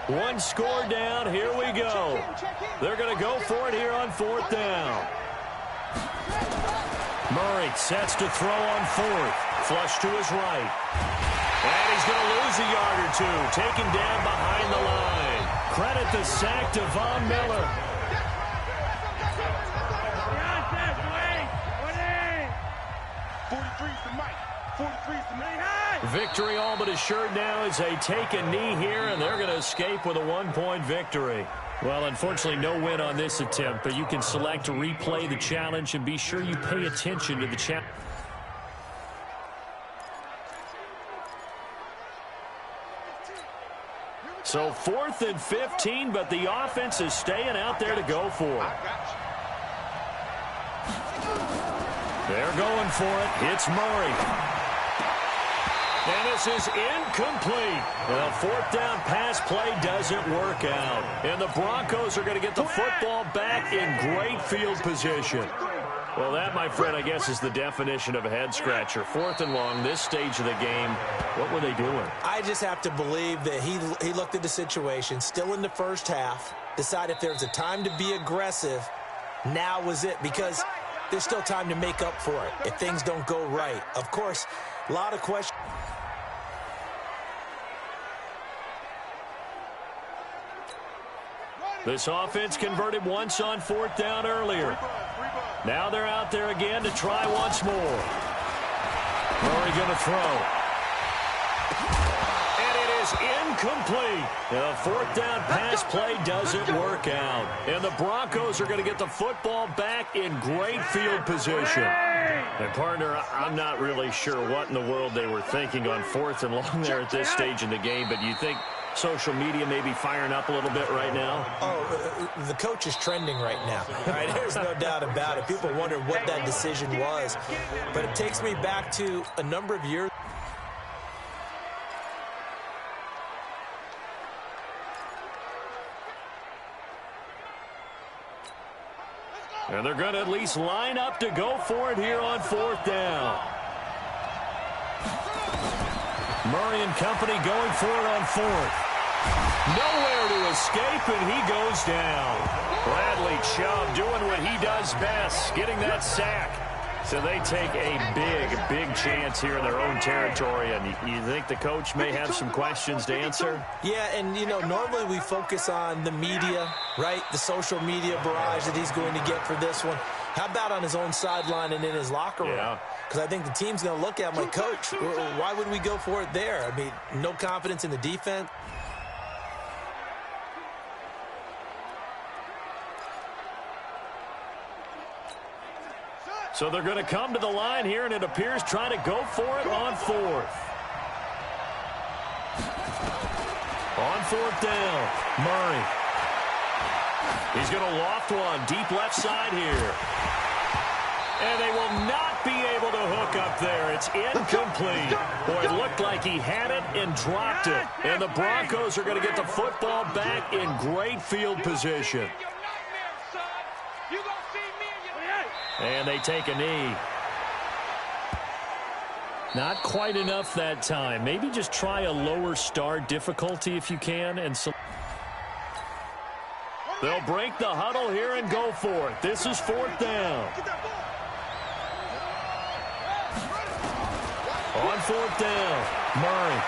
One score down. Here we go. They're going to go for it here on 4th down. Murray sets to throw on 4th. Flush to his right. And he's going to lose a yard or two. Taken down behind the line. Credit the sack to Von Miller. Victory all but assured now as they take a knee here, and they're going to escape with a 1-point victory. Well, unfortunately, no win on this attempt, but you can select to replay the challenge and be sure you pay attention to the challenge. So 4th and 15, but the offense is staying out there to go for it. They're going for it. It's Murray. And this is incomplete. The 4th down pass play doesn't work out. And the Broncos are going to get the football back in great field position. Well, that, my friend, I guess is the definition of a head-scratcher. 4th and long, this stage of the game, what were they doing? I just have to believe that he looked at the situation, still in the first half, decided if there's a time to be aggressive, now was it, because there's still time to make up for it if things don't go right. Of course, a lot of questions. This offense converted once on 4th down earlier. Now they're out there again to try once more. Murray going to throw. And it is incomplete. The 4th down pass play doesn't work out. And the Broncos are going to get the football back in great field position. And, partner, I'm not really sure what in the world they were thinking on 4th and long there at this stage in the game, but you think social media may be firing up a little bit right now? Oh, the coach is trending right now. All right, there's no doubt about it. People wonder what that decision was. But it takes me back to a number of years. And they're going to at least line up to go for it here on 4th down. Murray and company going for it on 4th. Nowhere to escape, and he goes down. Bradley Chubb doing what he does best, getting that sack. So they take a big chance here in their own territory, and you think the coach may have some questions to answer? Yeah, and, you know, normally we focus on the media, right? The social media barrage that he's going to get for this one. How about on his own sideline and in his locker room? Yeah. Because I think the team's going to look at him like, Coach, why would we go for it there? I mean, no confidence in the defense. So they're going to come to the line here, and it appears trying to go for it on 4th. On 4th down, Murray. He's going to loft one deep left side here. And they will not be able to hook up there. It's incomplete. Boy, it looked like he had it and dropped it. And the Broncos are going to get the football back in great field position. And they take a knee. Not quite enough that time. Maybe just try a lower start difficulty if you can. And so they'll break the huddle here and go for it. This is 4th down. On 4th down, Murray.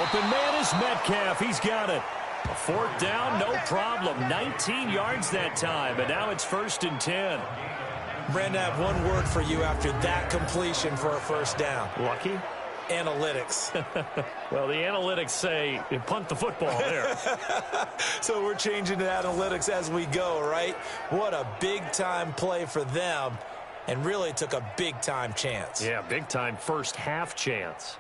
Open man is Metcalf. He's got it. A 4th down, no problem. 19 yards that time, but now it's 1st and 10. Brandon, I have one word for you after that completion for a 1st down. Lucky? Analytics. Well, the analytics say you punt the football there. So we're changing to analytics as we go, right? What a big-time play for them, and really took a big-time chance. Yeah, big-time first half chance.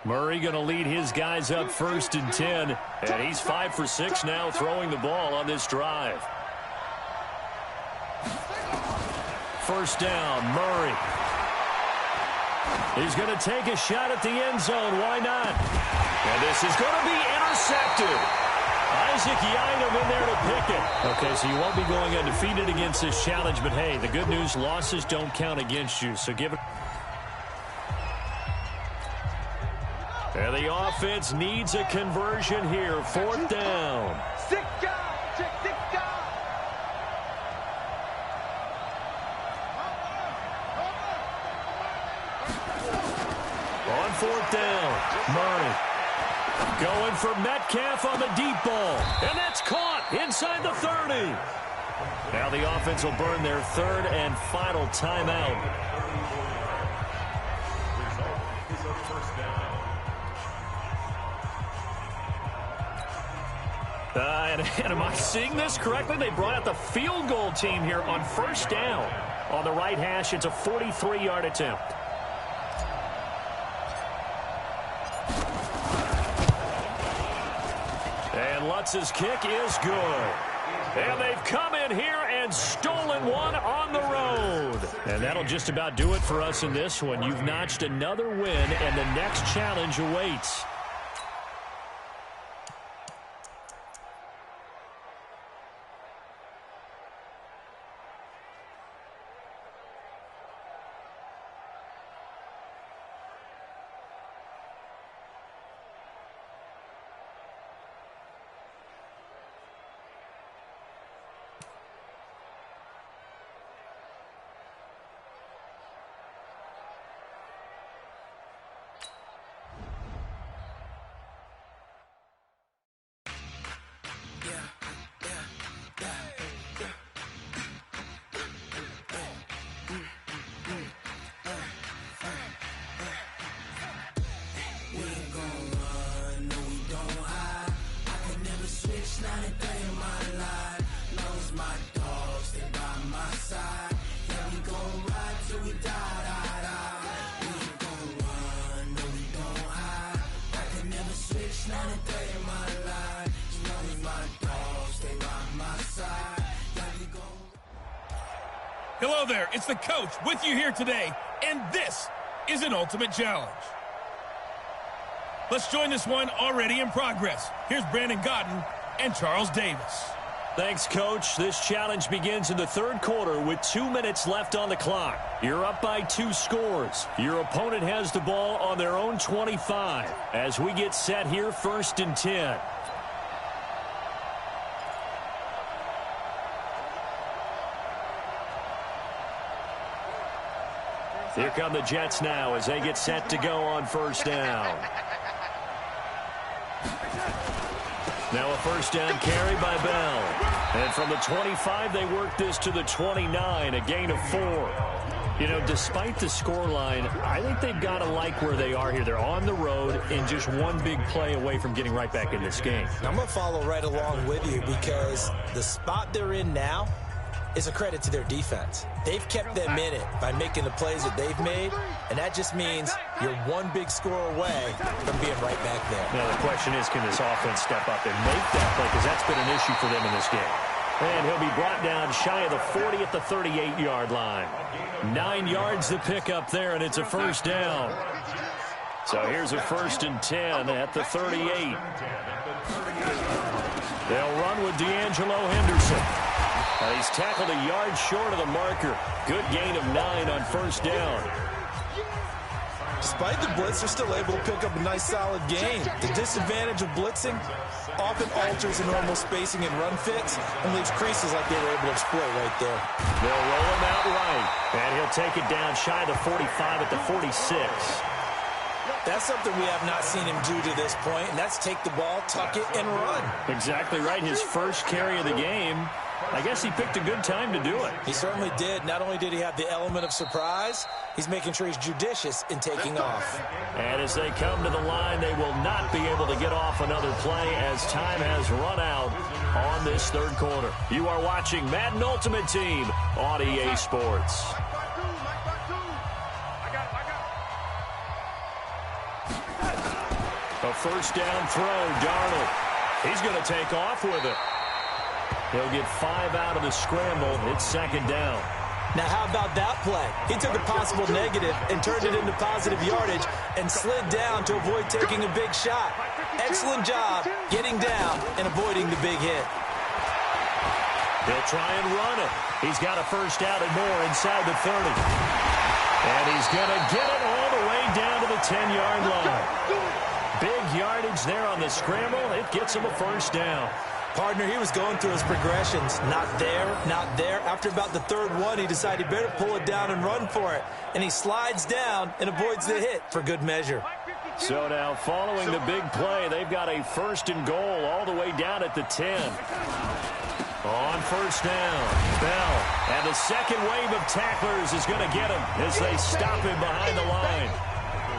Murray going to lead his guys up 1st and 10, and he's 5 for 6 now throwing the ball on this drive. 1st down, Murray. He's going to take a shot at the end zone. Why not? And this is going to be intercepted. Isaac Yiadom in there to pick it. Okay, so you won't be going undefeated against this challenge, but hey, the good news, losses don't count against you, so give it. And the offense needs a conversion here. 4th down. On 4th down, Murray going for Metcalf on the deep ball. And that's caught inside the 30. Now the offense will burn their 3rd and final timeout. And am I seeing this correctly? They brought out the field goal team here on 1st down. On the right hash, it's a 43-yard attempt. And Lutz's kick is good. And they've come in here and stolen one on the road. And that'll just about do it for us in this one. You've notched another win, and the next challenge awaits. Hello there, it's the coach with you here today, and this is an ultimate challenge. Let's join this one already in progress. Here's Brandon Godden and Charles Davis. Thanks, Coach. This challenge begins in the 3rd quarter with 2 minutes left on the clock. You're up by 2 scores. Your opponent has the ball on their own 25 as we get set here 1st and 10. Here come the Jets now as they get set to go on 1st down. Now a 1st down carry by Bell. And from the 25, they work this to the 29, a gain of 4. You know, despite the scoreline, I think they've got to like where they are here. They're on the road and just one big play away from getting right back in this game. I'm going to follow right along with you because the spot they're in now is a credit to their defense. They've kept them in it by making the plays that they've made, and that just means you're one big score away from being right back there. Now the question is, can this offense step up and make that play? Because that's been an issue for them in this game. And he'll be brought down shy of the 40 at the 38-yard line. 9 yards to pick up there, and it's a 1st down. So here's a 1st and 10 at the 38. They'll run with D'Angelo Henderson. He's tackled a yard short of the marker. Good gain of 9 on 1st down. Despite the blitz, they're still able to pick up a nice, solid gain. The disadvantage of blitzing often alters the normal spacing and run fits and leaves creases like they were able to exploit right there. They'll roll him out right, and he'll take it down shy of the 45 at the 46. That's something we have not seen him do to this point, and that's take the ball, tuck it, and run. Exactly right. His first carry of the game. I guess he picked a good time to do it. He certainly did. Not only did he have the element of surprise, he's making sure he's judicious in taking off. And as they come to the line, they will not be able to get off another play as time has run out on this 3rd quarter. You are watching Madden Ultimate Team on EA Sports. A 1st down throw, Darnold. He's going to take off with it. He'll get 5 out of the scramble. It's 2nd down. Now, how about that play? He took a possible negative and turned it into positive yardage and slid down to avoid taking a big shot. Excellent job getting down and avoiding the big hit. He'll try and run it. He's got a 1st out and more inside the 30. And he's going to get it all the way down to the 10-yard line. Big yardage there on the scramble. It gets him a first down. Partner, he was going through his progressions. Not there, not there. After about the third one, he decided he better pull it down and run for it. And he slides down and avoids the hit for good measure. So now following the big play, they've got a first and goal all the way down at the 10. On first down, Bell. And the second wave of tacklers is going to get him as they stop him behind the line.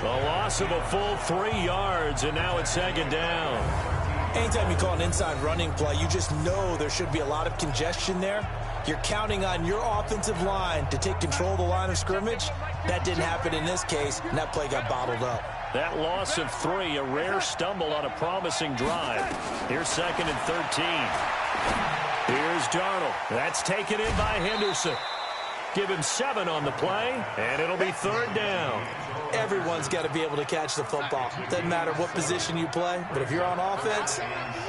A loss of a full 3 yards, and now it's second down. Anytime you call an inside running play, you just know there should be a lot of congestion there. You're counting on your offensive line to take control of the line of scrimmage. That didn't happen in this case, and that play got bottled up. That loss of 3, a rare stumble on a promising drive. Here's second and 13. Here's Darnold. That's taken in by Henderson. Give him 7 on the play, and it'll be third down. Everyone's got to be able to catch the football. Doesn't matter what position you play, but if you're on offense,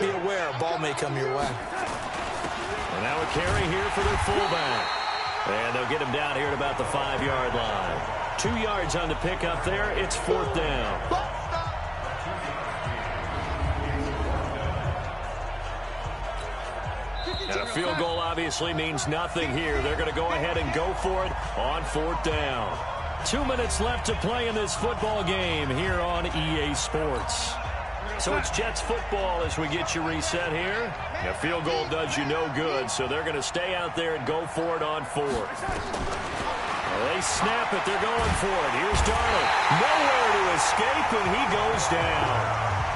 be aware a ball may come your way. And now a carry here for their fullback. And they'll get him down here at about the 5-yard line. 2 yards on the pickup there. It's fourth down. And a field goal obviously means nothing here. They're going to go ahead and go for it on fourth down. 2 minutes left to play in this football game here on EA Sports. So it's Jets football as we get you reset here. A field goal does you no good, so they're going to stay out there and go for it on fourth. Well, they snap it. They're going for it. Here's Darnold. Nowhere to escape, and he goes down.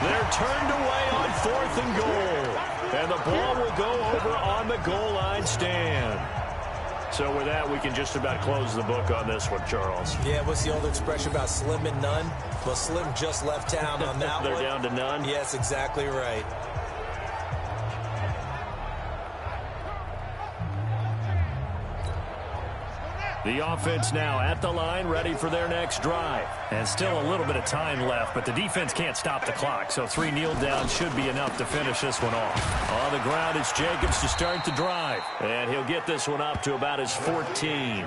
They're turned away on fourth and goal. And the ball will go over on the goal line stand. So with that, we can just about close the book on this one, Charles. Yeah, what's the old expression about slim and none? Well, Slim just left town on that They're one. down to none? Yes, exactly right. The offense now at the line, ready for their next drive. And still a little bit of time left, but the defense can't stop the clock, so 3 kneel downs should be enough to finish this one off. On the ground, it's Jacobs to start the drive. And he'll get this one up to about his 14.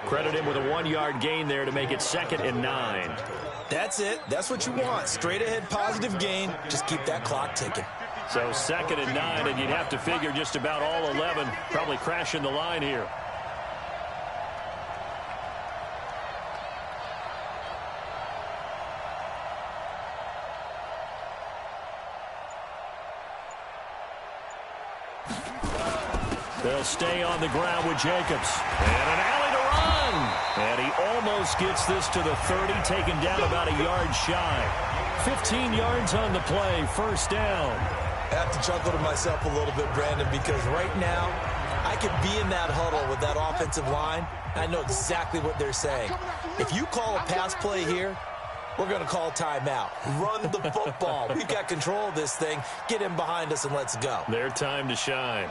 Credit him with a 1-yard gain there to make it second and 9. That's it. That's what you want. Straight ahead positive gain. Just keep that clock ticking. So second and 9, and you'd have to figure just about all 11 probably crashing the line here. They'll stay on the ground with Jacobs. And an alley to run. And he almost gets this to the 30, taken down about a yard shy. 15 yards on the play, first down. I have to chuckle to myself a little bit, Brandon, because right now I could be in that huddle with that offensive line. I know exactly what they're saying. If you call a pass play here, we're going to call timeout. Run the football. We've got control of this thing. Get him behind us and let's go. Their time to shine.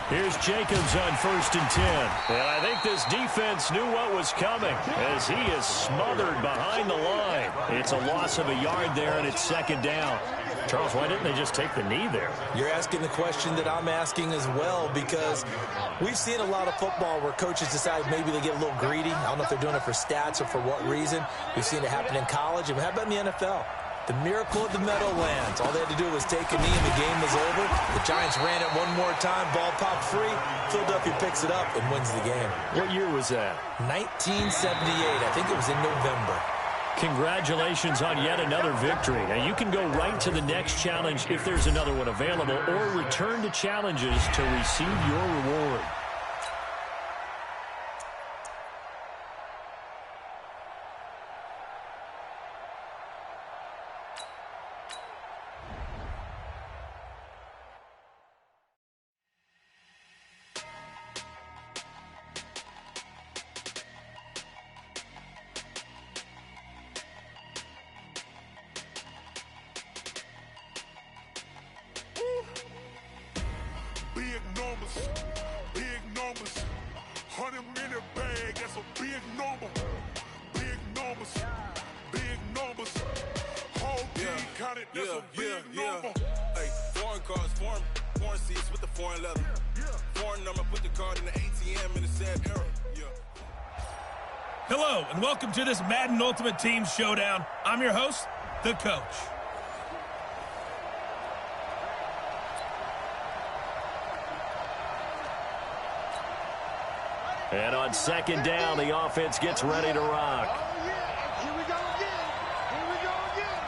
Here's Jacobs on first and 10. And I think this defense knew what was coming as he is smothered behind the line. It's a loss of a yard there, and it's second down. Charles, why didn't they just take the knee there? You're asking the question that I'm asking as well, because we've seen a lot of football where coaches decide maybe they get a little greedy. I don't know if they're doing it for stats or for what reason. We've seen it happen in college. And how about in the NFL? The miracle of the Meadowlands. All they had to do was take a knee and the game was over. The Giants ran it one more time. Ball popped free. Philadelphia picks it up and wins the game. What year was that? 1978. I think it was in November. Congratulations on yet another victory. Now, you can go right to the next challenge if there's another one available, or return to challenges to receive your reward. Big numbers, 100-minute bag, that's a big number. Big numbers, whole team counted, that's a big number. Hey, foreign cars, foreign seats with the foreign leather. Foreign number, put the card in the ATM in the sad era. Hello, and welcome to this Madden Ultimate Team Showdown. I'm your host, the Coach. And on second down, the offense gets ready to rock. Oh, yeah. Here we go again. Here we go again.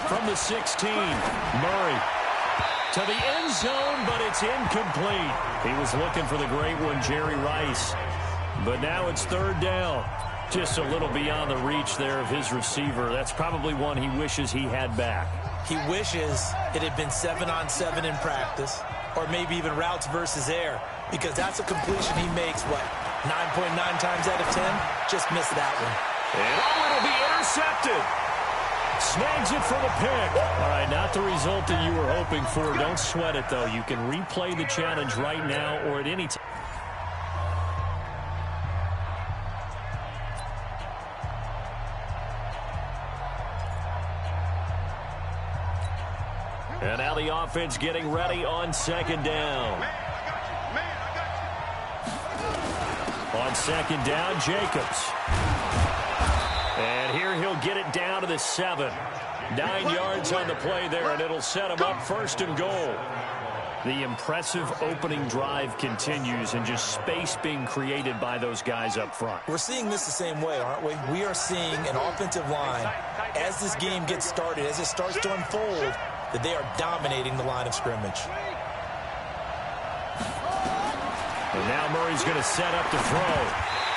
From the 16, Murray to the end zone, but it's incomplete. He was looking for the great one, Jerry Rice. But now it's third down. Just a little beyond the reach there of his receiver. That's probably one he wishes he had back. He wishes it had been 7-on-7 in practice, or maybe even routes versus air, because that's a completion he makes, 9.9 times out of 10? Just missed that one. And it'll be intercepted. Snags it for the pick. All right, not the result that you were hoping for. Don't sweat it, though. You can replay the challenge right now or at any time. And now the offense getting ready on second down. On second down, Jacobs. And here he'll get it down to the 7. 9 yards on the play there, and it'll set him up first and goal. The impressive opening drive continues, and just space being created by those guys up front. We're seeing this the same way, aren't we? We are seeing an offensive line, as this game gets started, as it starts to unfold, that they are dominating the line of scrimmage. And now Murray's going to set up to throw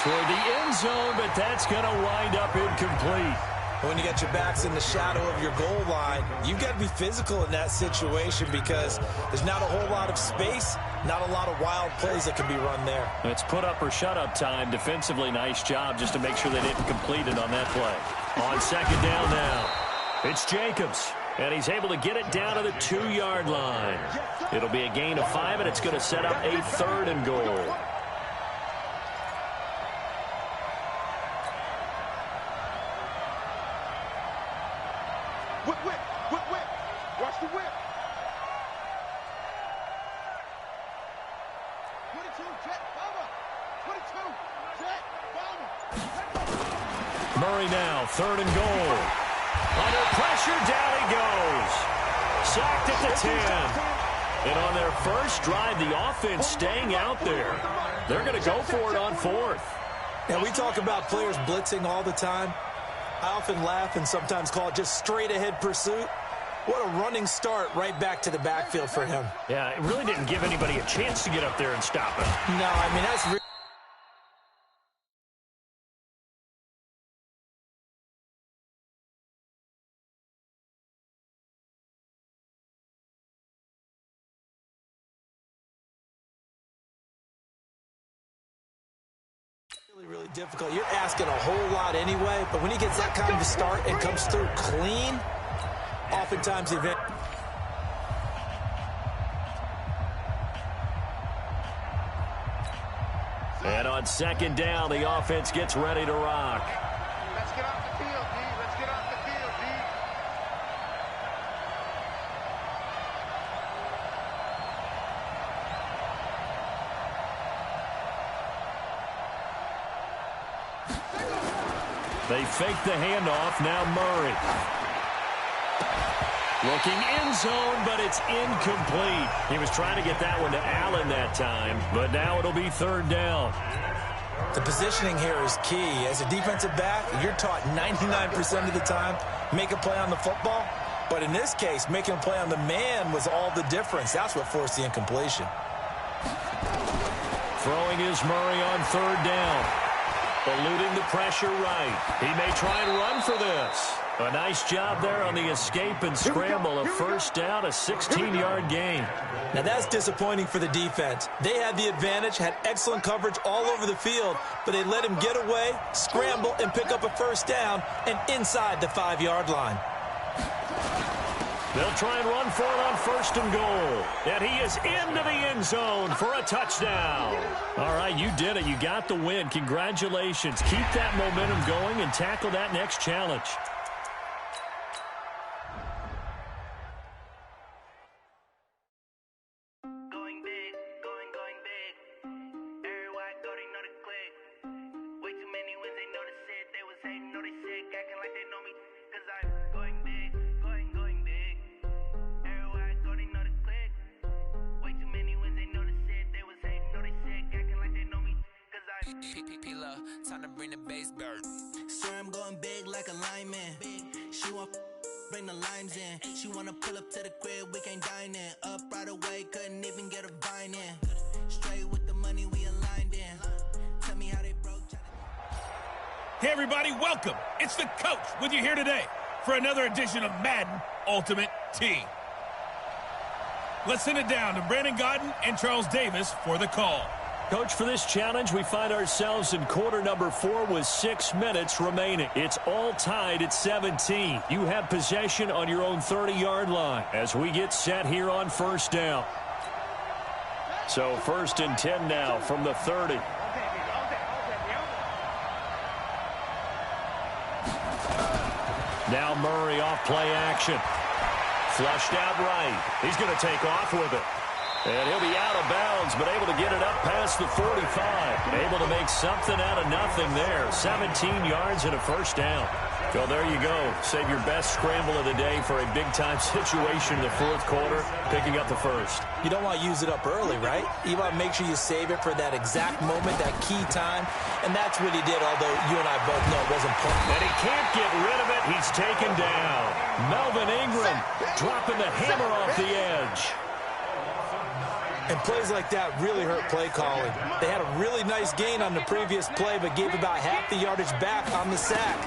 toward the end zone, but that's going to wind up incomplete. When you got your backs in the shadow of your goal line, you've got to be physical in that situation because there's not a whole lot of space, not a lot of wild plays that can be run there. It's put up or shut up time. Defensively, nice job just to make sure they didn't complete it on that play. On second down now, it's Jacobs. And he's able to get it down to the 2-yard line. It'll be a gain of 5, and it's going to set up a third and goal. Whip, whip, whip, whip. Watch the whip. 22, jet, bomber. 22, jet, bomber. Murray now, third and goal. Under pressure, down he goes. Sacked at the 10. And on their first drive, the offense staying out there. They're going to go for it on fourth. Now, we talk about players blitzing all the time. I often laugh and sometimes call it just straight-ahead pursuit. What a running start right back to the backfield for him. Yeah, it really didn't give anybody a chance to get up there and stop it. No, I mean, that's really difficult. You're asking a whole lot anyway, but when he gets that kind of a start and comes through clean, oftentimes the event. And on second down, the offense gets ready to rock. Let's get off the field, D. Let's get off the field, D. They fake the handoff. Now Murray. Looking end zone, but it's incomplete. He was trying to get that one to Allen that time, but now it'll be third down. The positioning here is key. As a defensive back, you're taught 99% of the time, make a play on the football. But in this case, making a play on the man was all the difference. That's what forced the incompletion. Throwing is Murray on third down. Eluding the pressure right. He may try and run for this. A nice job there on the escape and scramble. A first down, a 16-yard gain. Now that's disappointing for the defense. They had the advantage, had excellent coverage all over the field, but they let him get away, scramble, and pick up a first down and inside the 5-yard line. They'll try and run for it on first and goal. And he is into the end zone for a touchdown. All right, you did it. You got the win. Congratulations. Keep that momentum going and tackle that next challenge. Going big, Time to bring the bass back. Swear I'm going big like a lineman. She want bring the limes in. She wanna pull up to the crib, we can't dine in. Up right away, couldn't even get a vine in. Straight with the money we aligned in. Tell me how they broke. Hey everybody, welcome. It's the coach with you here today for another edition of Madden Ultimate Team. Let's send it down to Brandon Godden and Charles Davis for the call. Coach, for this challenge, we find ourselves in quarter number 4 with 6 minutes remaining. It's all tied at 17. You have possession on your own 30-yard line as we get set here on first down. So 1st and 10 now from the 30. Now Murray off play action. Flushed out right. He's going to take off with it. And he'll be out of bounds, but able to get it up past the 45. Able to make something out of nothing there. 17 yards and a first down. So there you go. Save your best scramble of the day for a big-time situation in the 4th quarter, picking up the first. You don't want to use it up early, right? You want to make sure you save it for that exact moment, that key time. And that's what he did, although you and I both know it wasn't perfect. And he can't get rid of it. He's taken down. Melvin Ingram dropping the hammer off the edge. And plays like that really hurt play calling. They had a really nice gain on the previous play, but gave about half the yardage back on the sack.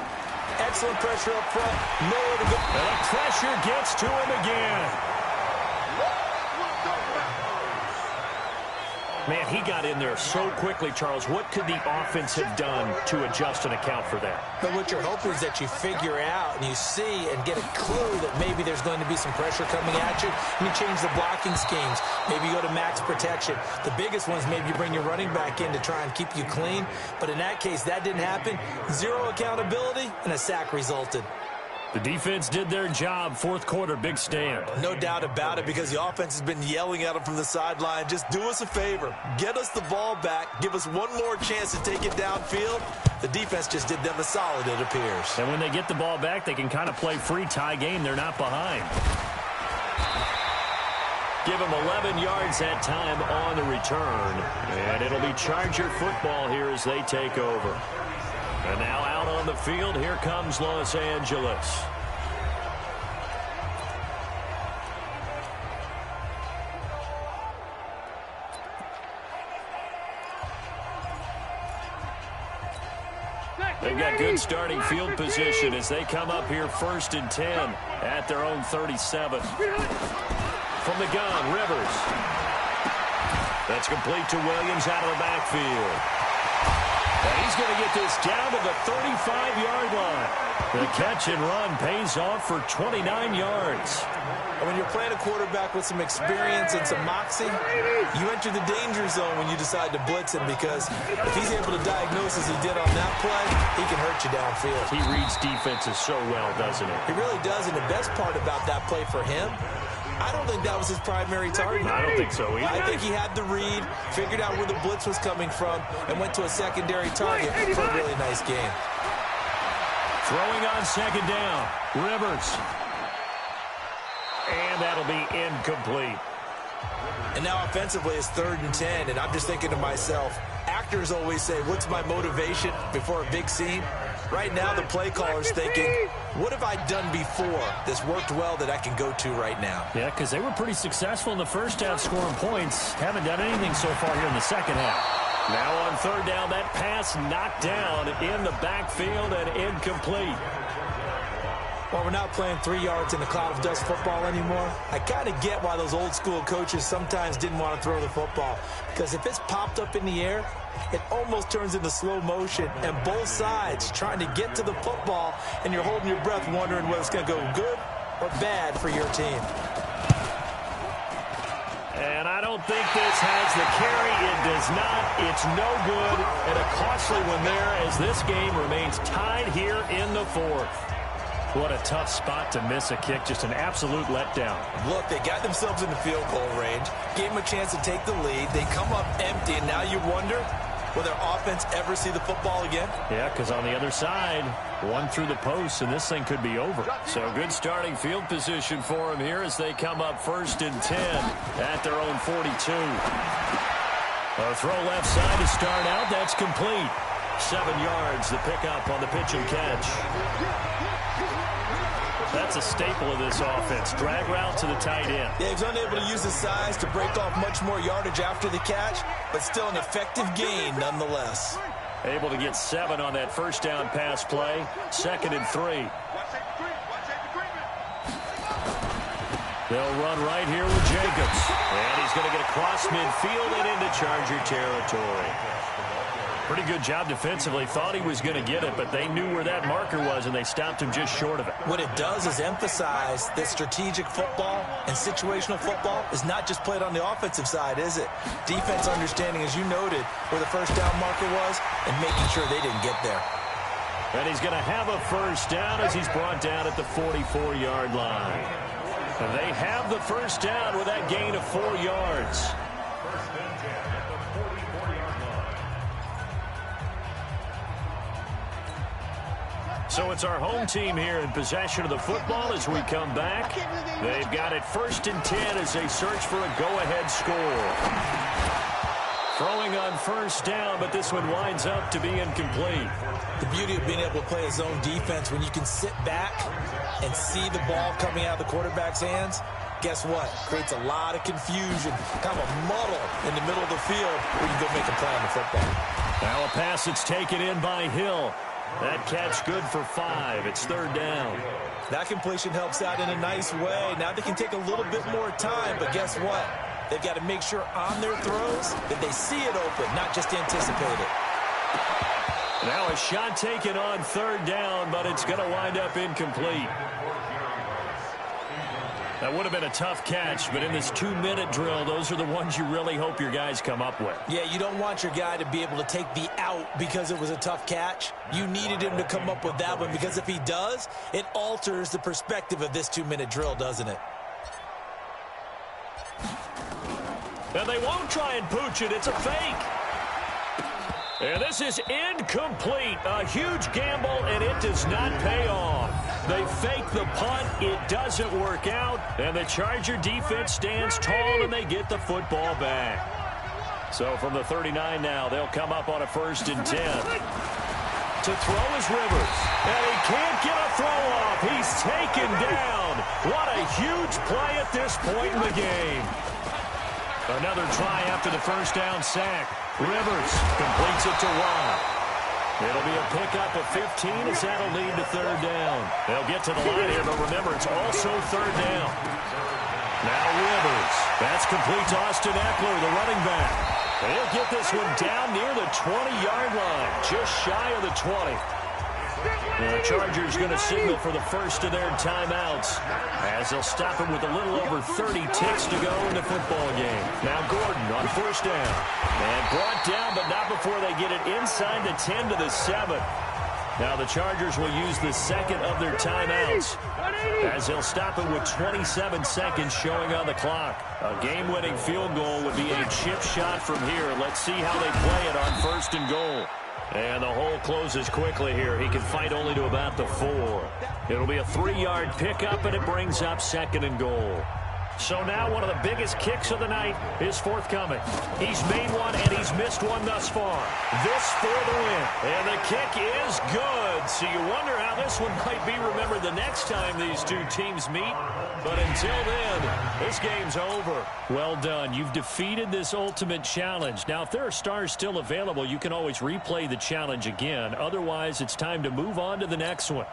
Excellent pressure up front. Nowhere to go. And the pressure gets to him again. Man, he got in there so quickly, Charles. What could the offense have done to adjust and account for that? But what you're hoping is that you figure out and you see and get a clue that maybe there's going to be some pressure coming at you. And you change the blocking schemes. Maybe you go to max protection. The biggest ones, maybe you bring your running back in to try and keep you clean. But in that case, that didn't happen. Zero accountability, and a sack resulted. The defense did their job. 4th quarter, big stand. No doubt about it, because the offense has been yelling at them from the sideline. Just do us a favor. Get us the ball back. Give us one more chance to take it downfield. The defense just did them a solid, it appears. And when they get the ball back, they can kind of play free tie game. They're not behind. Give them 11 yards that time on the return. And it'll be Charger football here as they take over. And now out on the field, here comes Los Angeles. They've got good starting field position as they come up here 1st and 10 at their own 37. From the gun, Rivers. That's complete to Williams out of the backfield. And he's going to get this down to the 35-yard line. The catch and run pays off for 29 yards. And when you're playing a quarterback with some experience and some moxie, you enter the danger zone when you decide to blitz him, because if he's able to diagnose as he did on that play, he can hurt you downfield. He reads defenses so well, doesn't he? He really does, and the best part about that play for him, I don't think that was his primary target. I don't think so either. I think he had the read, figured out where the blitz was coming from, and went to a secondary target for a really nice game. Throwing on 2nd down, Rivers. And that'll be incomplete. And now offensively it's 3rd and 10, and I'm just thinking to myself, actors always say, what's my motivation before a big scene? Right now the play caller's thinking, what have I done before that's worked well that I can go to right now? Yeah, because they were pretty successful in the first half scoring points. Haven't done anything so far here in the second half. Now on 3rd down, that pass knocked down in the backfield and incomplete. Well, we're not playing 3 yards in a cloud of dust football anymore. I kind of get why those old school coaches sometimes didn't want to throw the football, because if it's popped up in the air, it almost turns into slow motion, and both sides trying to get to the football, and you're holding your breath wondering whether it's going to go good or bad for your team. And I don't think this has the carry. It does not. It's no good, and a costly one there as this game remains tied here in the 4th. What a tough spot to miss a kick. Just an absolute letdown. Look, they got themselves in the field goal range, gave them a chance to take the lead. They come up empty, and now you wonder, will their offense ever see the football again? Yeah, because on the other side, one through the post, and this thing could be over. So good starting field position for them here as they come up 1st and 10 at their own 42. A throw left side to start out. That's complete. 7 yards, the pickup on the pitch and catch. That's a staple of this offense. Drag route to the tight end. Yeah, he's unable to use his size to break off much more yardage after the catch, but still an effective gain nonetheless. Able to get 7 on that first down pass play. 2nd and 3. They'll run right here with Jacobs. And he's going to get across midfield and into Charger territory. Pretty good job defensively. Thought he was going to get it, but they knew where that marker was, and they stopped him just short of it. What it does is emphasize that strategic football and situational football is not just played on the offensive side, is it? Defense understanding, as you noted, where the first down marker was and making sure they didn't get there. And he's going to have a first down as he's brought down at the 44-yard line. And they have the first down with that gain of 4 yards. So it's our home team here in possession of the football as we come back. They've got it 1st and 10 as they search for a go-ahead score. Throwing on first down, but this one winds up to be incomplete. The beauty of being able to play a zone defense when you can sit back and see the ball coming out of the quarterback's hands, guess what? Creates a lot of confusion, kind of a muddle in the middle of the field where you go make a play on the football. Now a pass that's taken in by Hill. That catch good for 5. It's 3rd down. That completion helps out in a nice way. Now they can take a little bit more time, but guess what? They've got to make sure on their throws that they see it open, not just anticipate it. Now a shot taken on 3rd down, but it's going to wind up incomplete. That would have been a tough catch, but in this 2-minute drill, those are the ones you really hope your guys come up with. Yeah, you don't want your guy to be able to take the out because it was a tough catch. You needed him to come up with that one because if he does, it alters the perspective of this 2-minute drill, doesn't it? And they won't try and pooch it. It's a fake. And this is incomplete. A huge gamble, and it does not pay off. They fake the punt. It doesn't work out. And the Charger defense stands tall, and they get the football back. So from the 39 now, they'll come up on a 1st and 10. To throw is Rivers. And he can't get a throw off. He's taken down. What a huge play at this point in the game. Another try after the first down sack. Rivers completes it to Watt. It'll be a pickup of 15 as that'll lead to 3rd down. They'll get to the line here, but remember, it's also 3rd down. Now Rivers. That's complete to Austin Eckler, the running back. They'll get this one down near the 20-yard line, just shy of the 20. The Chargers going to signal for the first of their timeouts as they'll stop him with a little over 30 ticks to go in the football game. Now Gordon on 1st down. And brought down, but not before they get it inside the 10 to the 7. Now the Chargers will use the 2nd of their timeouts as they'll stop him with 27 seconds showing on the clock. A game-winning field goal would be a chip shot from here. Let's see how they play it on 1st and goal. And the hole closes quickly here. He can fight only to about the 4. It'll be a 3-yard pickup, and it brings up 2nd and goal. So now one of the biggest kicks of the night is forthcoming. He's made one, and he's missed one thus far. This for the win. And the kick is good. So you wonder how this one might be remembered the next time these two teams meet. But until then, this game's over. Well done. You've defeated this ultimate challenge. Now, if there are stars still available, you can always replay the challenge again. Otherwise, it's time to move on to the next one.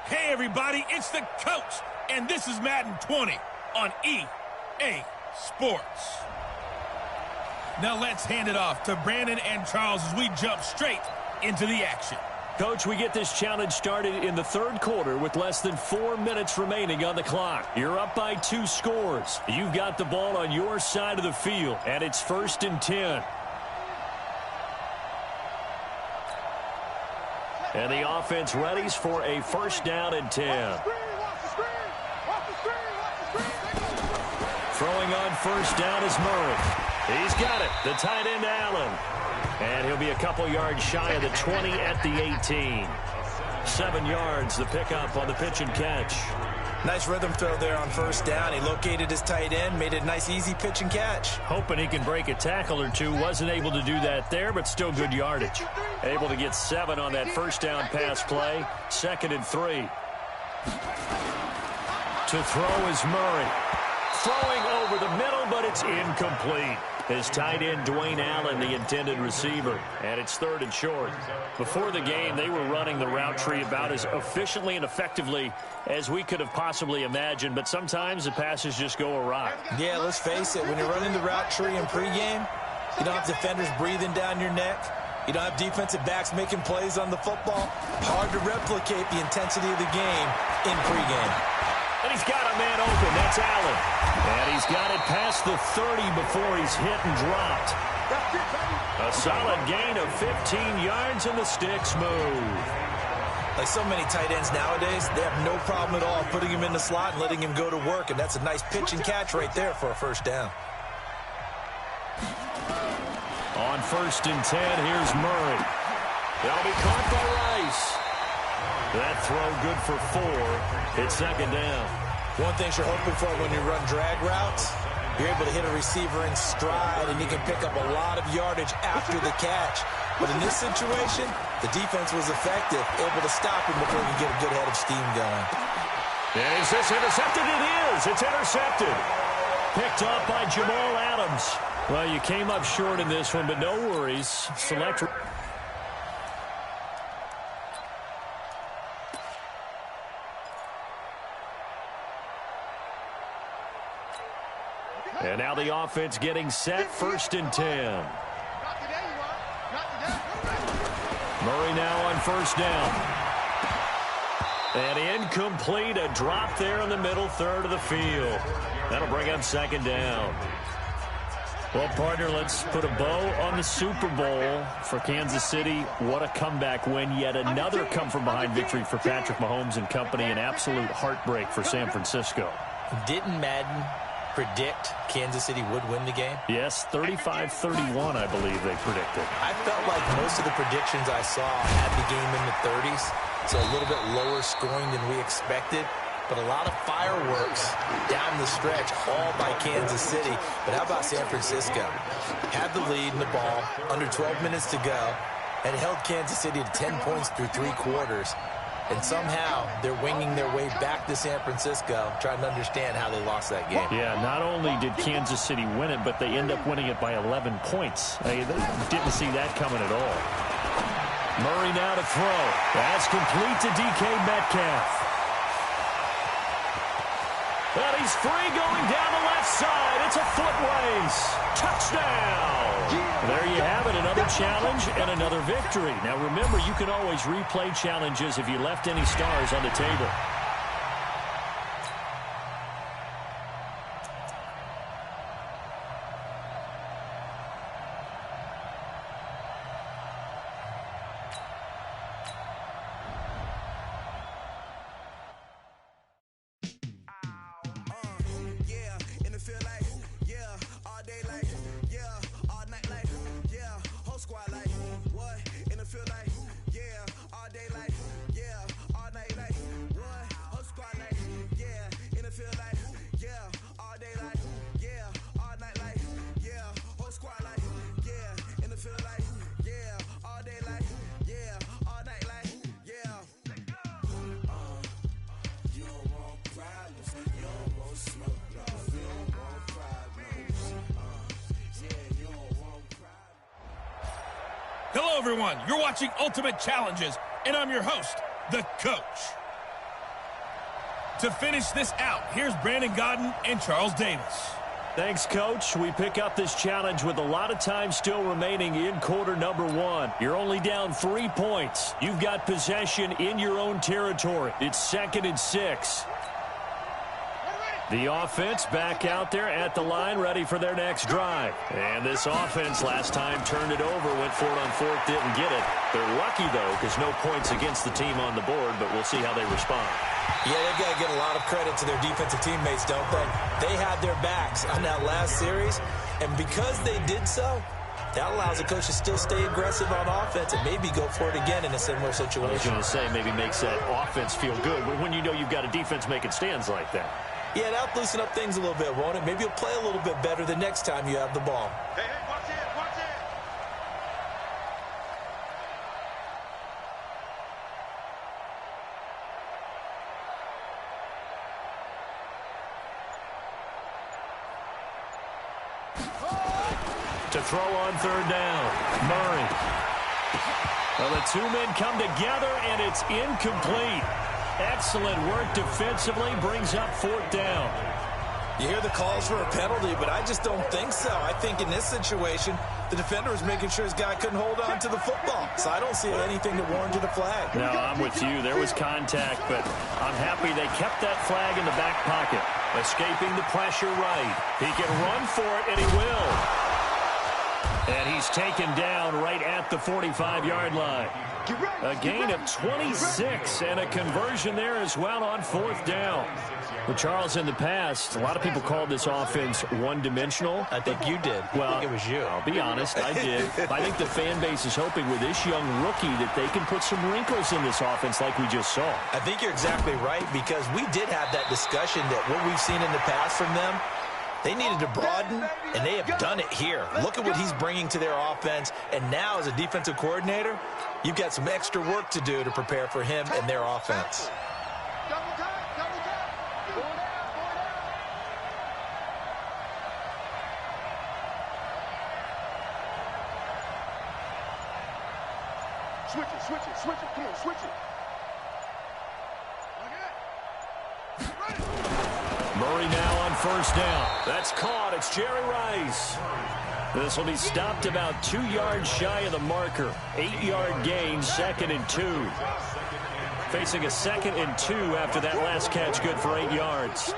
Hey, everybody, it's the coach, and this is Madden 20 on EA Sports. Now let's hand it off to Brandon and Charles as we jump straight into the action. Coach, we get this challenge started in the third quarter with less than 4 minutes remaining on the clock. You're up by 2 scores. You've got the ball on your side of the field, and it's 1st and 10. And the offense readies for a 1st down and 10. Throwing on 1st down is Murray. He's got it. The tight end, Allen. And he'll be a couple yards shy of the 20 at the 18. 7 yards, the pickup on the pitch and catch. Nice rhythm throw there on 1st down. He located his tight end, made it a nice, easy pitch and catch. Hoping he can break a tackle or two. Wasn't able to do that there, but still good yardage. Able to get 7 on that 1st down pass play. 2nd and 3. To throw is Murray. Throwing over the middle, but it's incomplete. His tight end, Dwayne Allen, the intended receiver. And it's 3rd and short. Before the game, they were running the route tree about as efficiently and effectively as we could have possibly imagined. But sometimes the passes just go awry. Yeah, let's face it. When you're running the route tree in pregame, you don't have defenders breathing down your neck. You don't have defensive backs making plays on the football. Hard to replicate the intensity of the game in pregame. And he's got a man open. That's Allen. And he's got it past the 30 before he's hit and dropped. A solid gain of 15 yards, and the sticks move. Like so many tight ends nowadays, they have no problem at all putting him in the slot and letting him go to work. And that's a nice pitch and catch right there for a 1st down. On 1st and 10, here's Murray. That'll be caught by Rice. That throw good for 4. It's 2nd down. One thing you're hoping for when you run drag routes, you're able to hit a receiver in stride, and you can pick up a lot of yardage after the catch. But in this situation, the defense was effective, able to stop him before he could get a good head of steam going. And is this intercepted? It is. It's intercepted. Picked up by Jamal Adams. Well, you came up short in this one, but no worries. Select. And now the offense getting set, 1st and 10. Murray now on 1st down. And incomplete, a drop there in the middle third of the field. That'll bring up 2nd down. Well, partner, let's put a bow on the Super Bowl for Kansas City. What a comeback win. Yet another come-from-behind victory for Patrick Mahomes and company. An absolute heartbreak for San Francisco. Didn't Madden predict Kansas City would win the game? Yes, 35-31, I believe they predicted. I felt like most of the predictions I saw had the game in the 30s, so a little bit lower scoring than we expected. But a lot of fireworks down the stretch, all by Kansas City. But how about San Francisco? Had the lead in the ball, under 12 minutes to go, and held Kansas City to 10 points through 3 quarters. And somehow they're winging their way back to San Francisco, trying to understand how they lost that game. Yeah, not only did Kansas City win it, but they end up winning it by 11 points. They didn't see that coming at all. Murray now to throw. That's complete to DK Metcalf. And he's free going down the left side. It's a foot race. Touchdown. There you have it, another challenge and another victory. Now remember, you can always replay challenges if you left any stars on the table. Hello, everyone. You're watching Ultimate Challenges, and I'm your host, The Coach. To finish this out, here's Brandon Gaudin and Charles Davis. Thanks, Coach. We pick up this challenge with a lot of time still remaining in quarter number 1. You're only down 3 points. You've got possession in your own territory. It's 2nd and 6. The offense back out there at the line, ready for their next drive. And this offense last time turned it over, went for it on 4th, didn't get it. They're lucky, though, because no points against the team on the board, but we'll see how they respond. Yeah, they've got to give a lot of credit to their defensive teammates, don't they? They had their backs on that last series, and because they did so, that allows the coach to still stay aggressive on offense and maybe go for it again in a similar situation. I was going to say, maybe makes that offense feel good when you know you've got a defense making stands like that. Yeah, that'll loosen up things a little bit, won't it? Maybe you'll play a little bit better the next time you have the ball. Hey, watch it, watch it. To throw on 3rd down, Murray. Well, the 2 men come together, and it's incomplete. Excellent work defensively, brings up 4th down. You hear the calls for a penalty, but I just don't think so. I think in this situation, the defender was making sure his guy couldn't hold on to the football. So I don't see anything that warranted a flag. No, I'm with you. There was contact, but I'm happy they kept that flag in the back pocket. Escaping the pressure right. He can run for it, and he will. And he's taken down right at the 45-yard line. A gain of 26 and a conversion there as well on 4th down. Well, Charles, in the past, a lot of people called this offense one-dimensional. I think you did. Well, I think it was you. I'll be honest, I did. I think the fan base is hoping with this young rookie that they can put some wrinkles in this offense like we just saw. I think you're exactly right, because we did have that discussion that what we've seen in the past from them, they needed to broaden, and they have done it here. Look at what he's bringing to their offense, and now as a defensive coordinator, you've got some extra work to do to prepare for him and their offense. Switch it, come on, switch it. Murray now on 1st down. That's caught. It's Jerry Rice. This will be stopped about 2 yards shy of the marker. 8-yard gain, 2nd and 2. Facing a 2nd and 2 after that last catch, good for 8 yards.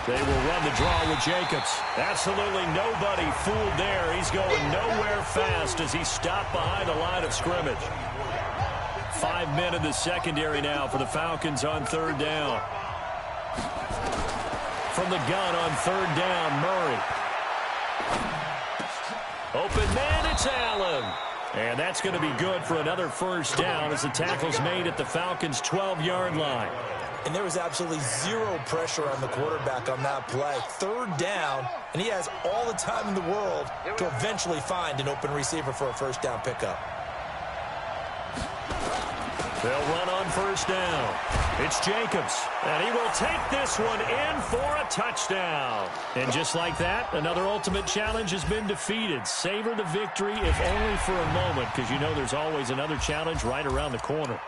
They will run the draw with Jacobs. Absolutely nobody fooled there. He's going nowhere fast as he's stopped behind the line of scrimmage. 5 men in the secondary now for the Falcons on 3rd down. From the gun on 3rd down, Murray. Open man, it's Allen. And that's going to be good for another 1st down as the tackle's made at the Falcons' 12-yard line. And there was absolutely zero pressure on the quarterback on that play. 3rd down, and he has all the time in the world to eventually find an open receiver for a 1st down pickup. They'll run on 1st down. It's Jacobs, and he will take this one in for a touchdown. And just like that, another ultimate challenge has been defeated. Savor the victory, if only for a moment, because you know there's always another challenge right around the corner.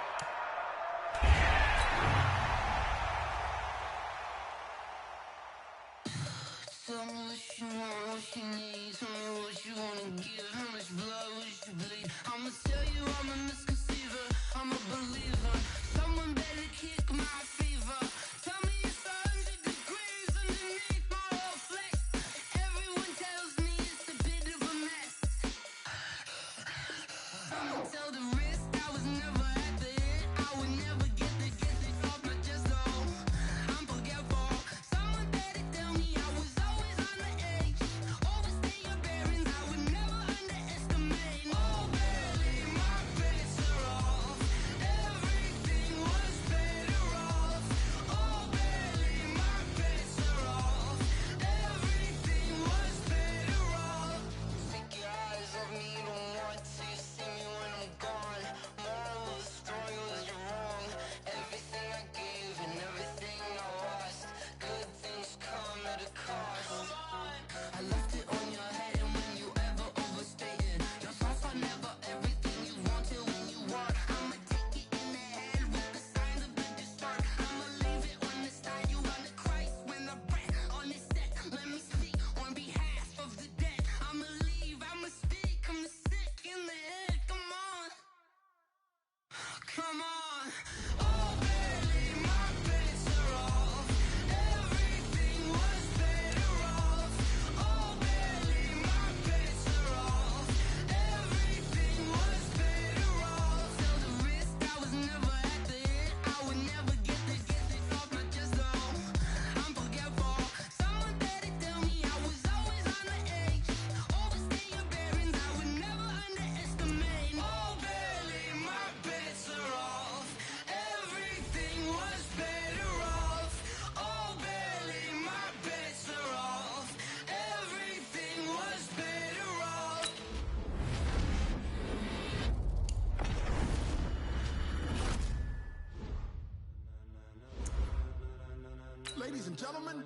Ladies and gentlemen.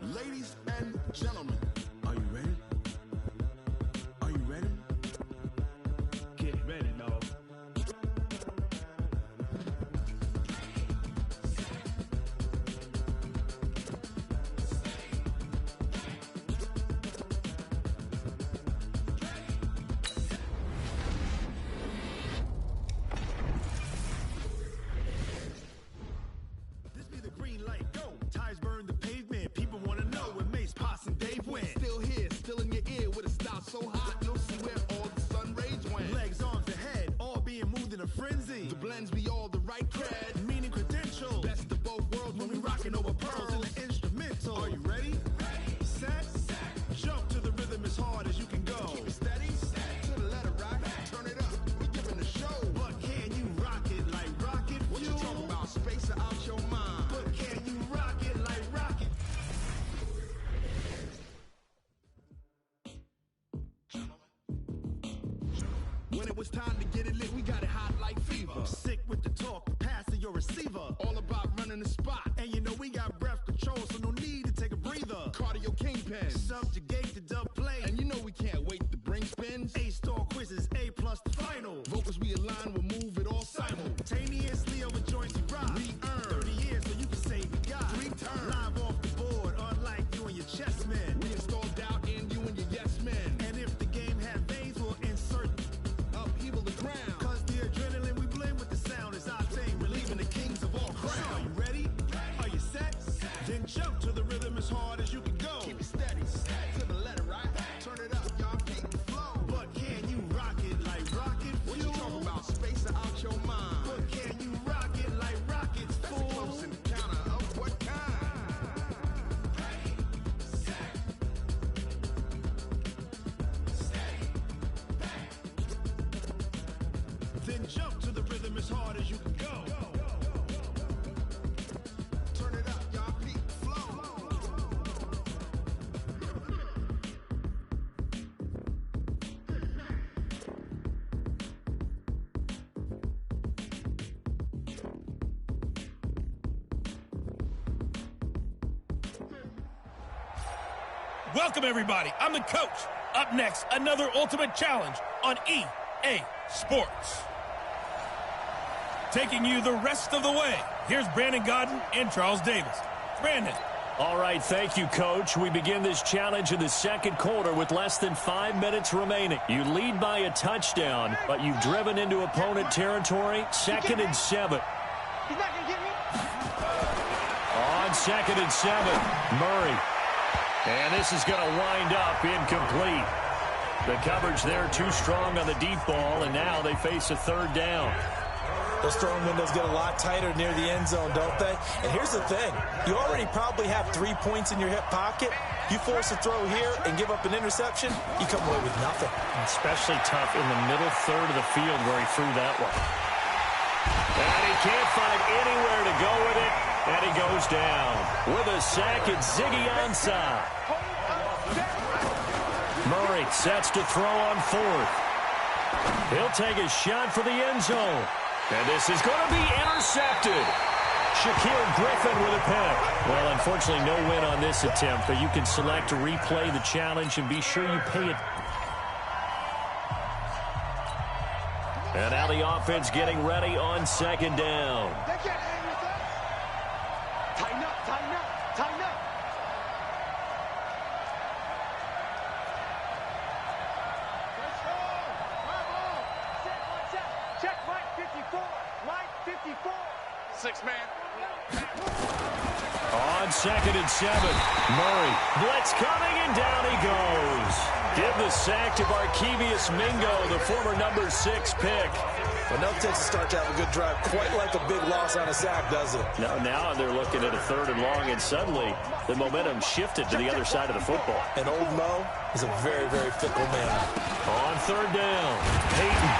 Ladies and gentlemen. Are you ready? Are you ready? Get ready, dog. This be the green light, go. Tires burn the pavement. People want to know where Mace, Poss, and Dave went. Still here, still in your ear with a style so hot, you'll see where all the sun rays went. Legs, arms, and head, all being moved in a frenzy. The blends be all the right cred, meaning credentials. Best of both worlds when we rockin' over pearls in the instrumental. Are you ready? Set, jump to the rhythm as hard as you can go. Keep it steady, to the letter rock, turn it up, we giving the show. But can you rock it like rocket fuel? What you talking about, space out your mind? But can you rock it like rocket? When it was time to get it lit, we got it hot like fever. Sick with the talk, passing your receiver. All about running the spot. And you know we got breath control, so no need to take a breather. Cardio kingpin, subjugate the dub play. And you know we can't wait to bring spins. A-star quizzes, A+ the final. Vocals we align, we'll move it all simultaneously over joints we rock. We earn 30 years, so you can say we got 3 turns. Live off the board, unlike you and your chess men. We install doubt in you and your yes men. And if the game had veins, we'll insert upheaval the ground. Cause the adrenaline we blend with the sound is our thing, relieving the kings of all crowns. So are you ready? Are you set? Then jump to the rhythm as hard as you can go. Keep it steady, to the letter right. Turn it up, y'all keep the flow. But can you rock it like rocket fuel? What you talking about, space out your mind? But can you rock it like rockets, fool? That's a close encounter of what kind? Then jump to the rhythm as hard as you can go. Turn it up, y'all peak flow. Welcome, everybody. I'm the coach. Up next, another Ultimate Challenge on EA Sports. Taking you the rest of the way, here's Brandon Godden and Charles Davis. Brandon. All right, thank you, Coach. We begin this challenge in the second quarter with less than 5 minutes remaining. You lead by a touchdown, but you've driven into opponent territory. 2nd and 7. He's not going to get me. On 2nd and 7, Murray. And this is going to wind up incomplete. The coverage there too strong on the deep ball, and now they face a 3rd down. Those throwing windows get a lot tighter near the end zone, don't they? And here's the thing. You already probably have 3 points in your hip pocket. You force a throw here and give up an interception, you come away with nothing. Especially tough in the middle third of the field where he threw that one. And he can't find anywhere to go with it, and he goes down. With a sack, it's Ziggy Ansah. Murray sets to throw on 4th. He'll take a shot for the end zone. And this is going to be intercepted. Shaquille Griffin with a pick. Well, unfortunately, no win on this attempt, but you can select to replay the challenge and be sure you pay it. And now the offense getting ready on 2nd down. Tighten up, tighten up, tighten up. Check Mike 54. Mike 54. 6-man. On 2nd and 7, Murray. Blitz coming, and down he goes. Give the sack to Barkevious Mingo, the former number 6 pick. But no takes to start to have a good drive, quite like a big loss on a sack, does it? No, now they're looking at a 3rd and long, and suddenly the momentum shifted to the other side of the football. And old Mo is a very, very fickle man. On 3rd down, Peyton.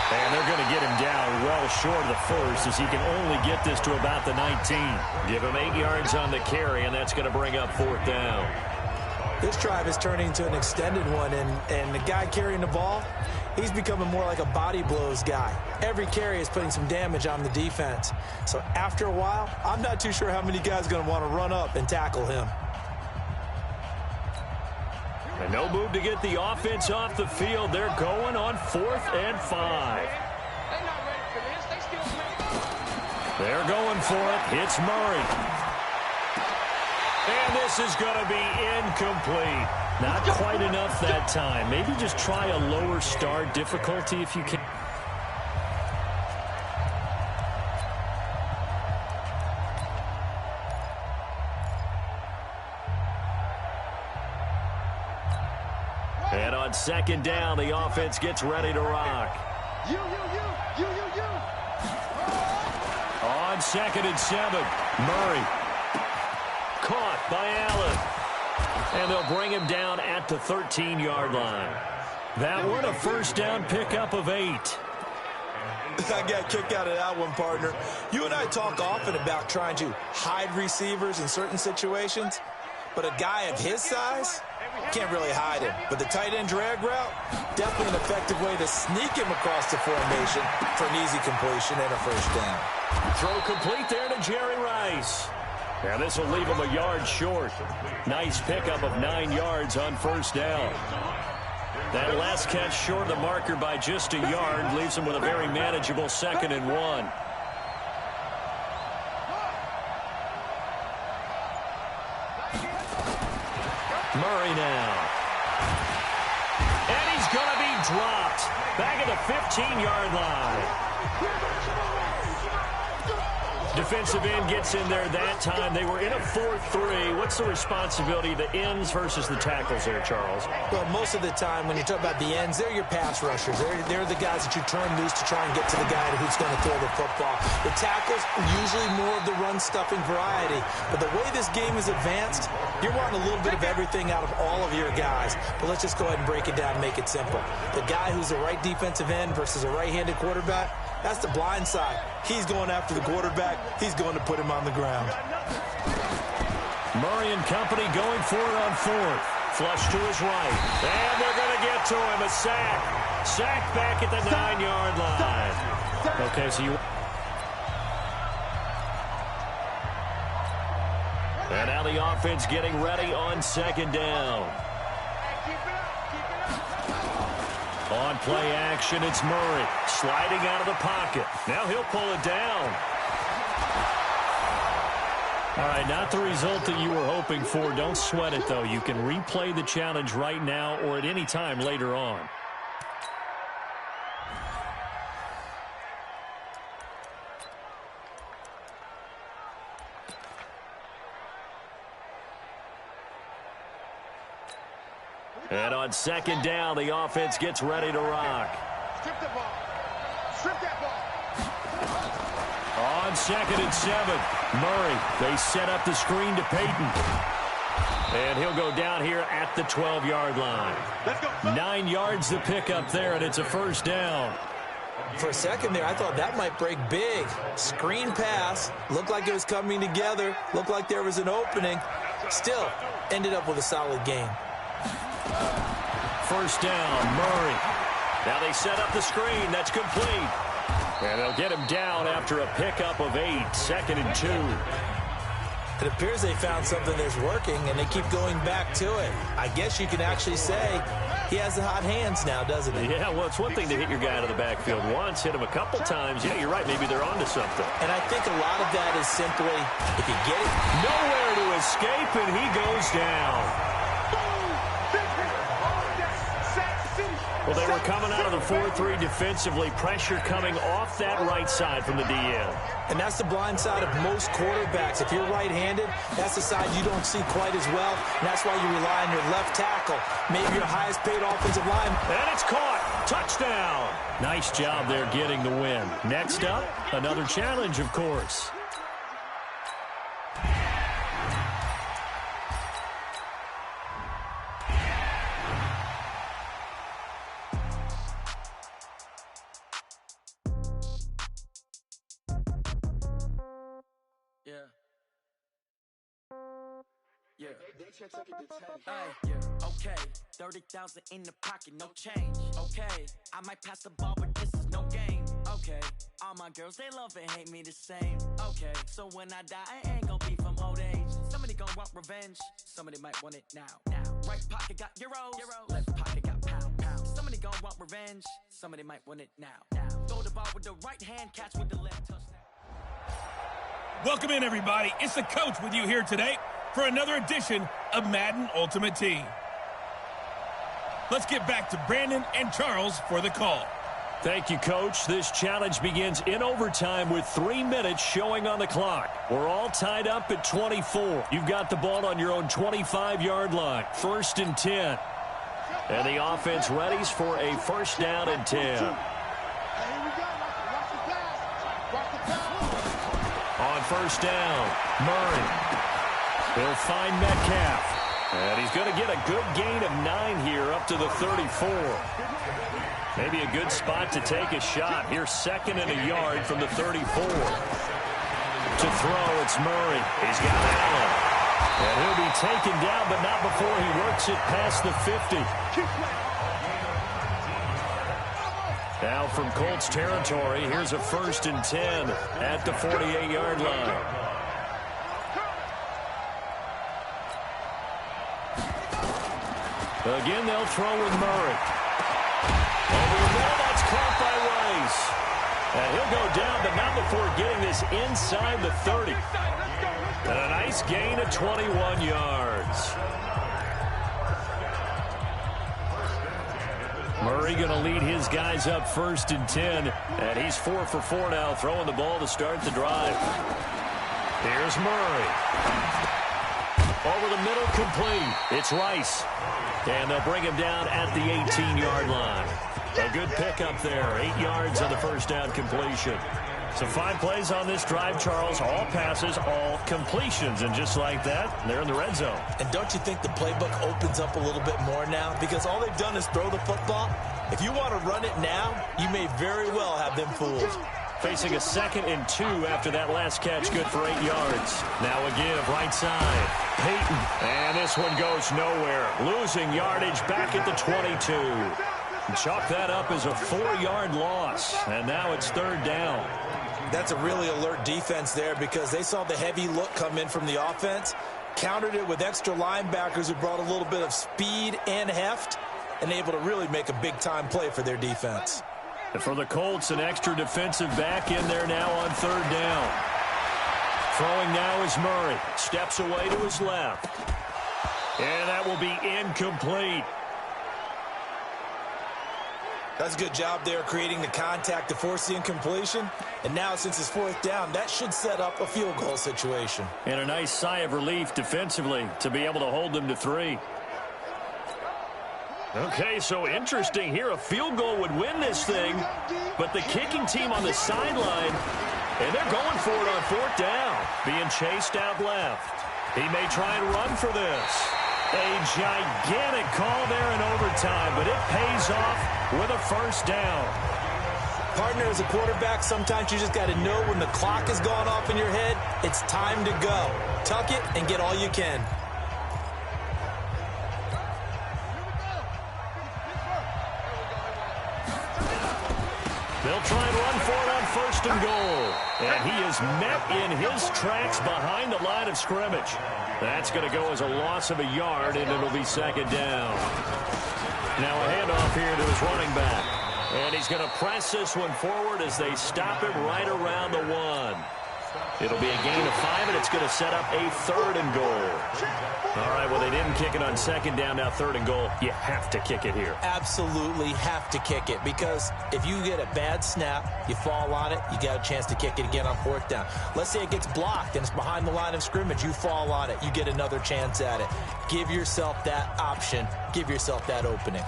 And they're going to get him down well short of the 1st as he can only get this to about the 19. Give him 8 yards on the carry, and that's going to bring up 4th down. This drive is turning into an extended one, and the guy carrying the ball, he's becoming more like a body blows guy. Every carry is putting some damage on the defense. So after a while, I'm not too sure how many guys are going to want to run up and tackle him. And no move to get the offense off the field. They're going on 4th and 5. They're going for it. It's Murray. And this is going to be incomplete. Not quite enough that time. Maybe just try a lower start difficulty if you can. And on 2nd down, the offense gets ready to rock. You. On 2nd and 7, Murray. Caught by Allen. And they'll bring him down at the 13-yard line. That one a 1st down pickup of 8. I got a kick out of that one, partner. You and I talk often about trying to hide receivers in certain situations, but a guy of his size can't really hide him. But the tight end drag route, definitely an effective way to sneak him across the formation for an easy completion and a 1st down. Throw complete there to Jerry Rice. Now this will leave him a yard short. Nice pickup of 9 yards on 1st down. That last catch short of the marker by just a yard leaves him with a very manageable 2nd and 1. Murray now. And he's going to be dropped. Back at the 15-yard line. Defensive end gets in there that time. They were in a 4-3. What's the responsibility of the ends versus the tackles there, Charles? Well, most of the time when you talk about the ends, they're your pass rushers. They're the guys that you turn loose to try and get to the guy who's going to throw the football. The tackles, usually more of the run-stuffing variety. But the way this game is advanced, you're wanting a little bit of everything out of all of your guys. But let's just go ahead and break it down and make it simple. The guy who's the right defensive end versus a right-handed quarterback, that's the blind side. He's going after the quarterback. He's going to put him on the ground. Murray and company going for it on 4th. Flush to his right. And they're going to get to him. A sack. Sack back at the 9-yard line. Okay, so you... And now the offense getting ready on 2nd down. On play action, it's Murray sliding out of the pocket. Now he'll pull it down. All right, not the result that you were hoping for. Don't sweat it, though. You can replay the challenge right now or at any time later on. And on 2nd down, the offense gets ready to rock. Strip the ball. Strip that ball. On 2nd and 7, Murray. They set up the screen to Peyton. And he'll go down here at the 12-yard line. Let's go. 9 yards to pick up there, and it's a 1st down. For a second there, I thought that might break big. Screen pass. Looked like it was coming together. Looked like there was an opening. Still, ended up with a solid gain. 1st down, Murray. Now they set up the screen. That's complete. And they'll get him down after a pickup of 8. 2nd and 2. It appears they found something that's working, and they keep going back to it. I guess you can actually say he has the hot hands now, doesn't he? Yeah, well, it's one thing to hit your guy out of the backfield once, hit him a couple times. Yeah, you're right. Maybe they're onto something. And I think a lot of that is simply, if you get it, nowhere to escape, and he goes down. Well, they were coming out of the 4-3 defensively. Pressure coming off that right side from the DN. And that's the blind side of most quarterbacks. If you're right-handed, that's the side you don't see quite as well. And that's why you rely on your left tackle, maybe your highest-paid offensive line. And it's caught. Touchdown. Nice job there getting the win. Next up, another challenge, of course. Okay, 30,000 in the pocket, no change. Okay, I might pass the ball, but this is no game. Okay, all my girls, they love and hate me the same. Okay, so when I die, I ain't gonna be from old age. Somebody gonna want revenge, somebody might want it now. Right pocket got euros, left pocket got pound. Somebody gonna want revenge, somebody might want it now. Throw the ball with the right hand, catch with the left, touchdown. Welcome in, everybody. It's the coach with you here today for another edition of Madden Ultimate Team. Let's get back to Brandon and Charles for the call. Thank you, Coach. This challenge begins in overtime with 3 minutes showing on the clock. We're all tied up at 24. You've got the ball on your own 25-yard line. 1st and 10. And the offense readies for a 1st down and 10. On 1st down, Murray. He'll find Metcalf. And he's going to get a good gain of 9 here up to the 34. Maybe a good spot to take a shot. Here's 2nd and a yard from the 34. To throw, it's Murray. He's got Allen. And he'll be taken down, but not before he works it past the 50. Now from Colts territory, here's a 1st and 10 at the 48-yard line. Again, they'll throw with Murray. Over the middle, that's caught by Rice. And he'll go down, but not before getting this inside the 30. And a nice gain of 21 yards. Murray going to lead his guys up 1st and 10. And he's 4 for 4 now, throwing the ball to start the drive. Here's Murray. Over the middle, complete. It's Rice. And they'll bring him down at the 18-yard line. A good pickup there. 8 yards on the 1st down completion. So 5 plays on this drive, Charles. All passes, all completions. And just like that, they're in the red zone. And don't you think the playbook opens up a little bit more now? Because all they've done is throw the football. If you want to run it now, you may very well have them fooled. Facing a 2nd and 2 after that last catch, good for 8 yards. Now a give, right side. Peyton, and this one goes nowhere. Losing yardage back at the 22. Chalk that up as a 4-yard loss, and now it's 3rd down. That's a really alert defense there because they saw the heavy look come in from the offense, countered it with extra linebackers who brought a little bit of speed and heft, and able to really make a big-time play for their defense. And for the Colts, an extra defensive back in there now on 3rd down. Throwing now is Murray. Steps away to his left. And that will be incomplete. That's a good job there creating the contact to force the incompletion. And now since it's 4th down, that should set up a field goal situation. And a nice sigh of relief defensively to be able to hold them to 3. Okay, so interesting here. A field goal would win this thing, but the kicking team on the sideline, and they're going for it on 4th down. Being chased out left. He may try and run for this. A gigantic call there in overtime, but it pays off with a 1st down. Partner, as a quarterback, sometimes you just got to know when the clock has gone off in your head, it's time to go. Tuck it and get all you can. They'll try and run for it on 1st and goal. And he is met in his tracks behind the line of scrimmage. That's going to go as a loss of a yard, and it'll be 2nd down. Now a handoff here to his running back. And he's going to press this one forward as they stop him right around the 1. It'll be a gain of 5, and it's going to set up a 3rd and goal. All right, well, they didn't kick it on 2nd down, now 3rd and goal. You have to kick it here. Absolutely have to kick it, because if you get a bad snap, you fall on it, you got a chance to kick it again on 4th down. Let's say it gets blocked and it's behind the line of scrimmage. You fall on it, you get another chance at it. Give yourself that option. Give yourself that opening.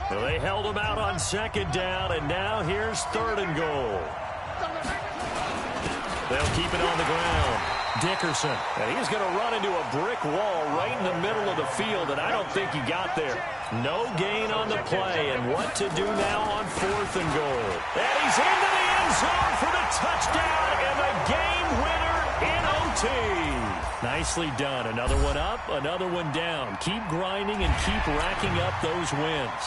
Well, they held him out on 2nd down, and now here's 3rd and goal. They'll keep it on the ground. Dickerson, and he's going to run into a brick wall right in the middle of the field, and I don't think he got there. No gain on the play, and what to do now on 4th and goal. And he's into the end zone for the touchdown and the game winner in OT. Nicely done. Another one up, another one down. Keep grinding and keep racking up those wins.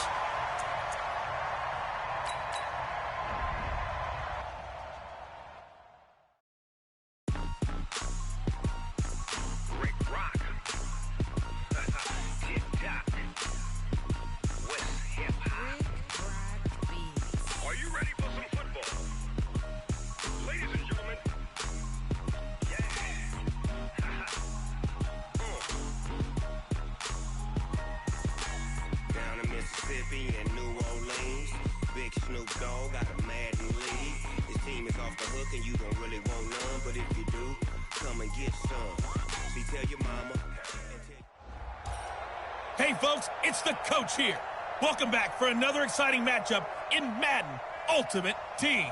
Hey folks, it's the coach here. Welcome back for another exciting matchup in Madden Ultimate Team.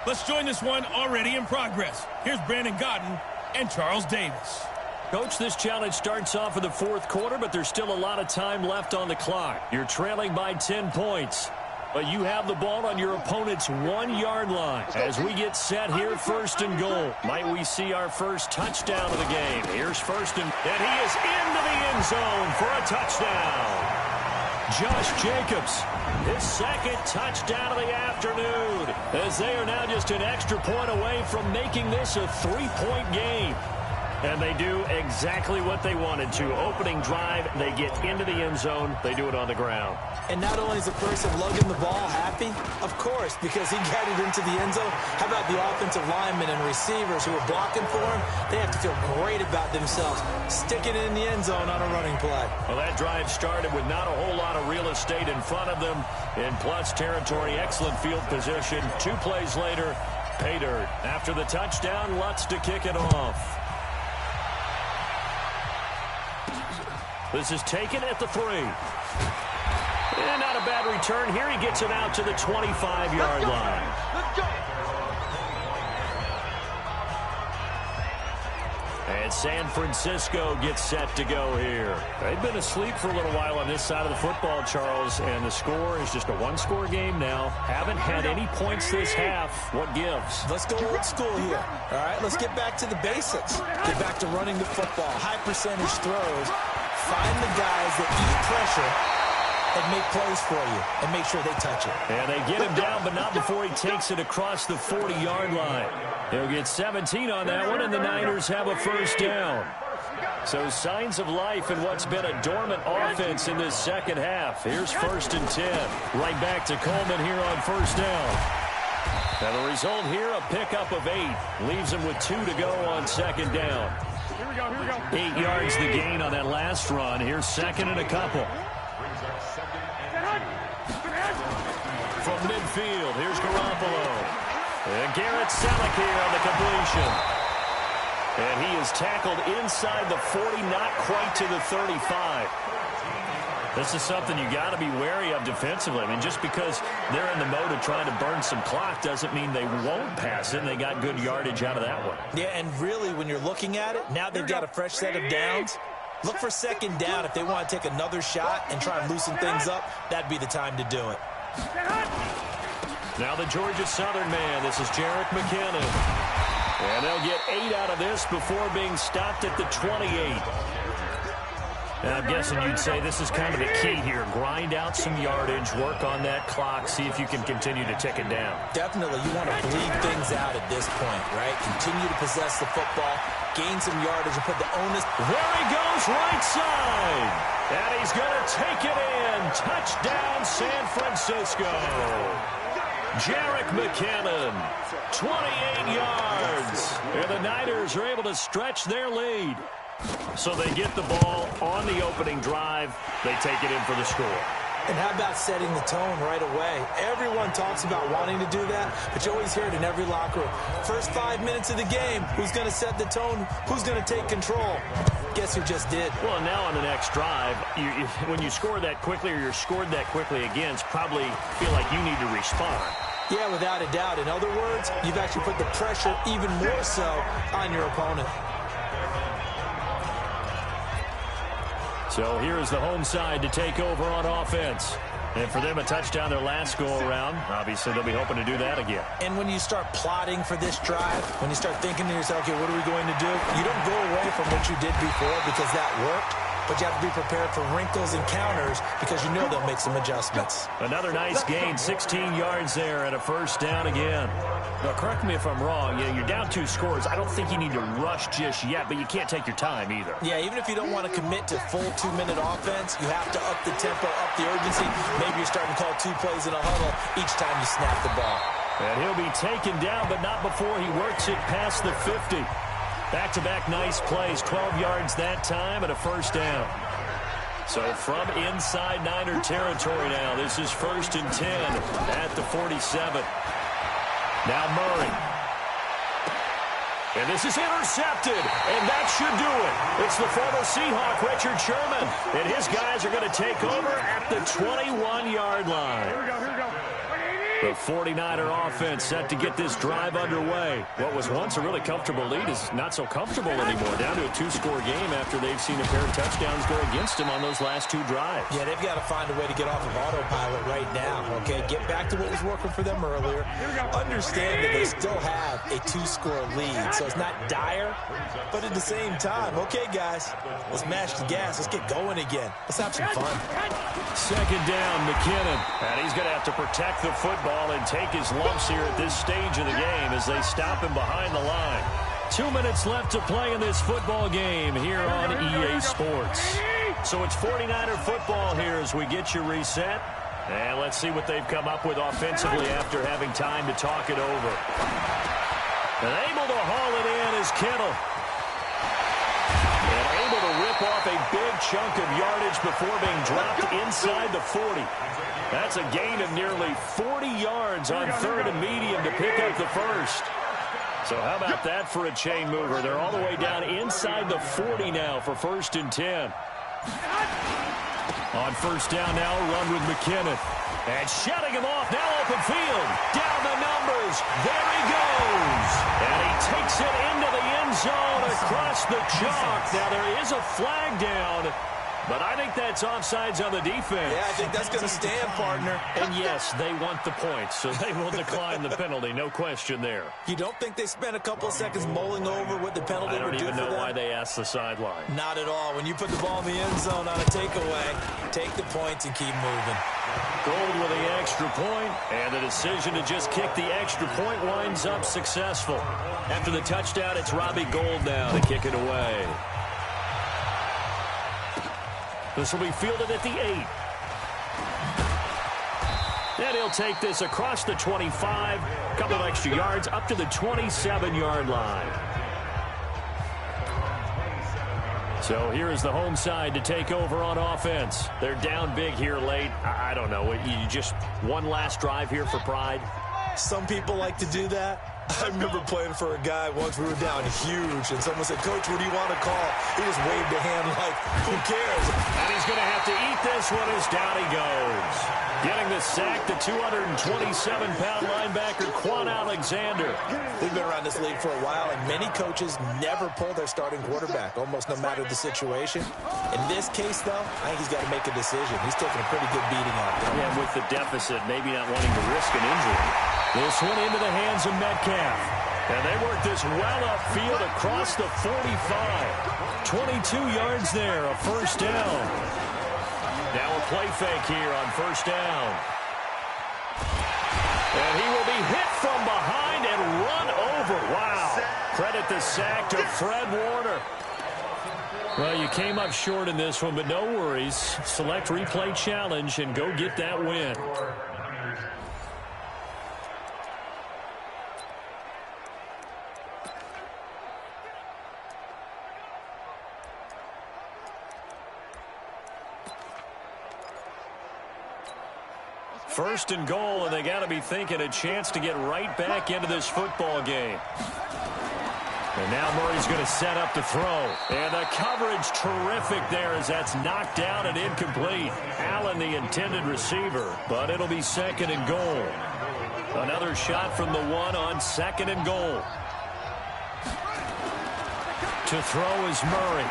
Let's join this one already in progress. Here's Brandon Gaudin and Charles Davis. Coach, this challenge starts off in the 4th quarter, but there's still a lot of time left on the clock. You're trailing by 10 points. But you have the ball on your opponent's 1-yard line. As we get set here, 1st and goal. Might we see our first touchdown of the game? Here's 1st and he is into the end zone for a touchdown. Josh Jacobs, his 2nd touchdown of the afternoon, as they are now just an extra point away from making this a 3-point game. And they do exactly what they wanted to. Opening drive, they get into the end zone. They do it on the ground. And not only is the person lugging the ball happy, of course, because he got it into the end zone. How about the offensive linemen and receivers who are blocking for him? They have to feel great about themselves, sticking it in the end zone on a running play. Well, that drive started with not a whole lot of real estate in front of them. In plus territory, excellent field position. 2 plays later, pay dirt. After the touchdown, Lutz to kick it off. This is taken at the 3. And not a bad return here. He gets it out to the 25-yard line. Let's go. And San Francisco gets set to go here. They've been asleep for a little while on this side of the football, Charles, and the score is just a 1-score game now. Haven't had any points this half. What gives? Let's go old school here. All right, let's get back to the basics. Get back to running the football, high percentage throws. Find the guys that eat pressure and make plays for you and make sure they touch it. And they get him down, but not before he takes it across the 40-yard line. He'll get 17 on that one, and the Niners have a first down. So signs of life in what's been a dormant offense in this second half. Here's 1st and 10. Right back to Coleman here on first down. And the result here, a pickup of 8. Leaves him with 2 to go on 2nd down. Here we go. 8 yards the gain on that last run. Here's 2nd and a couple. From midfield, here's Garoppolo. And Garrett Selleck here on the completion. And he is tackled inside the 40, not quite to the 35. This is something you got to be wary of defensively. I mean, just because they're in the mode of trying to burn some clock doesn't mean they won't pass it, and they got good yardage out of that one. Yeah, and really, when you're looking at it, now they've got a fresh set of downs. Look for 2nd down. If they want to take another shot and try and loosen things up, that'd be the time to do it. Now the Georgia Southern man. This is Jerick McKinnon. And they'll get 8 out of this before being stopped at the 28. And I'm guessing you'd say this is kind of the key here. Grind out some yardage, work on that clock, see if you can continue to tick it down. Definitely. You want to bleed things out at this point, right? Continue to possess the football, gain some yardage, and put the onus. There he goes, right side. And he's going to take it in. Touchdown, San Francisco. Jerick McKinnon, 28 yards. And the Niners are able to stretch their lead. So they get the ball on the opening drive. They take it in for the score. And how about setting the tone right away? Everyone talks about wanting to do that, but you always hear it in every locker room. First 5 minutes of the game, who's going to set the tone? Who's going to take control? Guess who just did? Well, now on the next drive, when you score that quickly or you're scored that quickly against, probably feel like you need to respond. Yeah, without a doubt. In other words, you've actually put the pressure even more so on your opponent. So here is the home side to take over on offense. And for them, a touchdown their last go-around. Obviously, they'll be hoping to do that again. And when you start plotting for this drive, when you start thinking to yourself, okay, what are we going to do? You don't go away from what you did before because that worked. But you have to be prepared for wrinkles and counters because you know they'll make some adjustments. Another nice gain, 16 yards there and a first down again. Now, correct me if I'm wrong. You're down 2 scores. I don't think you need to rush just yet, but you can't take your time either. Yeah, even if you don't want to commit to full 2-minute offense, you have to up the tempo, up the urgency. Maybe you're starting to call 2 plays in a huddle each time you snap the ball. And he'll be taken down, but not before he works it past the 50. Back-to-back nice plays, 12 yards that time and a first down. So from inside Niner territory now, this is 1st and 10 at the 47. Now Murray. And this is intercepted, and that should do it. It's the former Seahawk, Richard Sherman, and his guys are going to take over at the 21-yard line. Here we go. The 49er offense set to get this drive underway. What was once a really comfortable lead is not so comfortable anymore. Down to a 2-score game after they've seen a pair of touchdowns go against them on those last 2 drives. Yeah, they've got to find a way to get off of autopilot right now, okay? Get back to what was working for them earlier. Understand that they still have a 2-score lead, so it's not dire, but at the same time, okay, guys, let's mash the gas. Let's get going again. Let's have some fun. Second down, McKinnon. And he's going to have to protect the football and take his lumps here at this stage of the game as they stop him behind the line. 2 minutes left to play in this football game here on EA Sports. So it's 49er football here as we get you reset. And let's see what they've come up with offensively after having time to talk it over. And able to haul it in is Kittle. And able to rip off a big chunk of yardage before being dropped inside the 40. That's a gain of nearly 40 yards on 3rd and medium to pick up the first. So how about that for a chain mover? They're all the way down inside the 40 now for 1st and 10. On first down now, run with McKinnon. And shutting him off, now open field. Down the numbers. There he goes. And he takes it into the end zone across the chalk. Now there is a flag down. But I think that's offsides on the defense. Yeah, I think that's going to stand, partner. And yes, they want the points, so they will decline the penalty. No question there. You don't think they spent a couple of seconds mulling over what the penalty would do for them? I don't even know why they asked the sideline. Not at all. When you put the ball in the end zone on a takeaway, take the points and keep moving. Gold with the extra point, and the decision to just kick the extra point winds up successful. After the touchdown, it's Robbie Gould now to kick it away. This will be fielded at the 8. And he'll take this across the 25. A couple of extra yards up to the 27-yard line. So here is the home side to take over on offense. They're down big here late. I don't know. You just one last drive here for pride? Some people like to do that. I remember playing for a guy once. We were down huge, and someone said, "Coach, what do you want to call?" He just waved a hand like, who cares? And he's going to have to eat this one as down he goes. Getting the sack, the 227-pound linebacker, Quan Alexander. We've been around this league for a while, and many coaches never pull their starting quarterback, almost no matter the situation. In this case, though, I think he's got to make a decision. He's taking a pretty good beating out there. Yeah, with the deficit, maybe not wanting to risk an injury. This one into the hands of Metcalf. And they work this well upfield across the 45. 22 yards there, a first down. Now a play fake here on first down. And he will be hit from behind and run over. Wow. Credit the sack to Fred Warner. Well, you came up short in this one, but no worries. Select replay challenge and go get that win. First and goal, and they got to be thinking a chance to get right back into this football game. And now Murray's going to set up to throw. And the coverage terrific there as that's knocked down and incomplete. Allen, the intended receiver, but it'll be second and goal. Another shot from the 1 on 2nd and goal. To throw is Murray.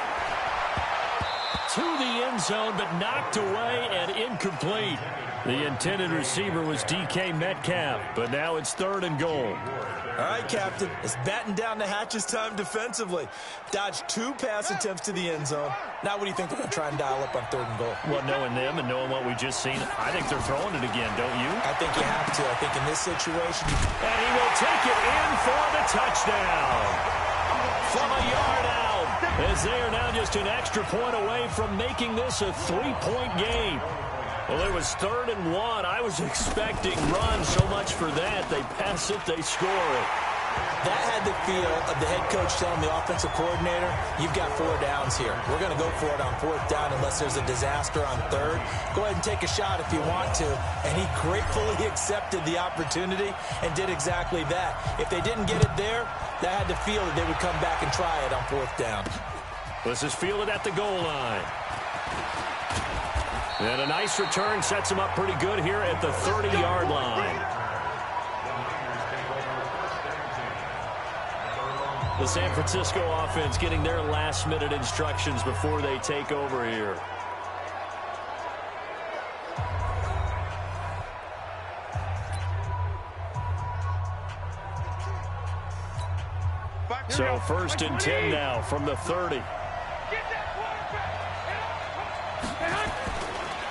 To the end zone, but knocked away and incomplete. The intended receiver was DK Metcalf, but now it's 3rd and goal. All right, Captain, it's batten down the hatches time defensively. Dodged 2 pass attempts to the end zone. Now what do you think they're going to try and dial up on 3rd and goal? Well, knowing them and knowing what we just seen, I think they're throwing it again, don't you? I think you have to. I think in this situation... And he will take it in for the touchdown. From a yard out, as they are now just an extra point away from making this a 3-point game. Well, it was 3rd and 1. I was expecting run so much for that. They pass it, they score it. That had the feel of the head coach telling the offensive coordinator, you've got 4 downs here. We're going to go for it on 4th down unless there's a disaster on 3rd. Go ahead and take a shot if you want to. And he gratefully accepted the opportunity and did exactly that. If they didn't get it there, that had the feel that they would come back and try it on 4th down. This is fielded at the goal line. And a nice return sets him up pretty good here at the 30-yard line. The San Francisco offense getting their last-minute instructions before they take over here. So 1st and 10 now from the 30.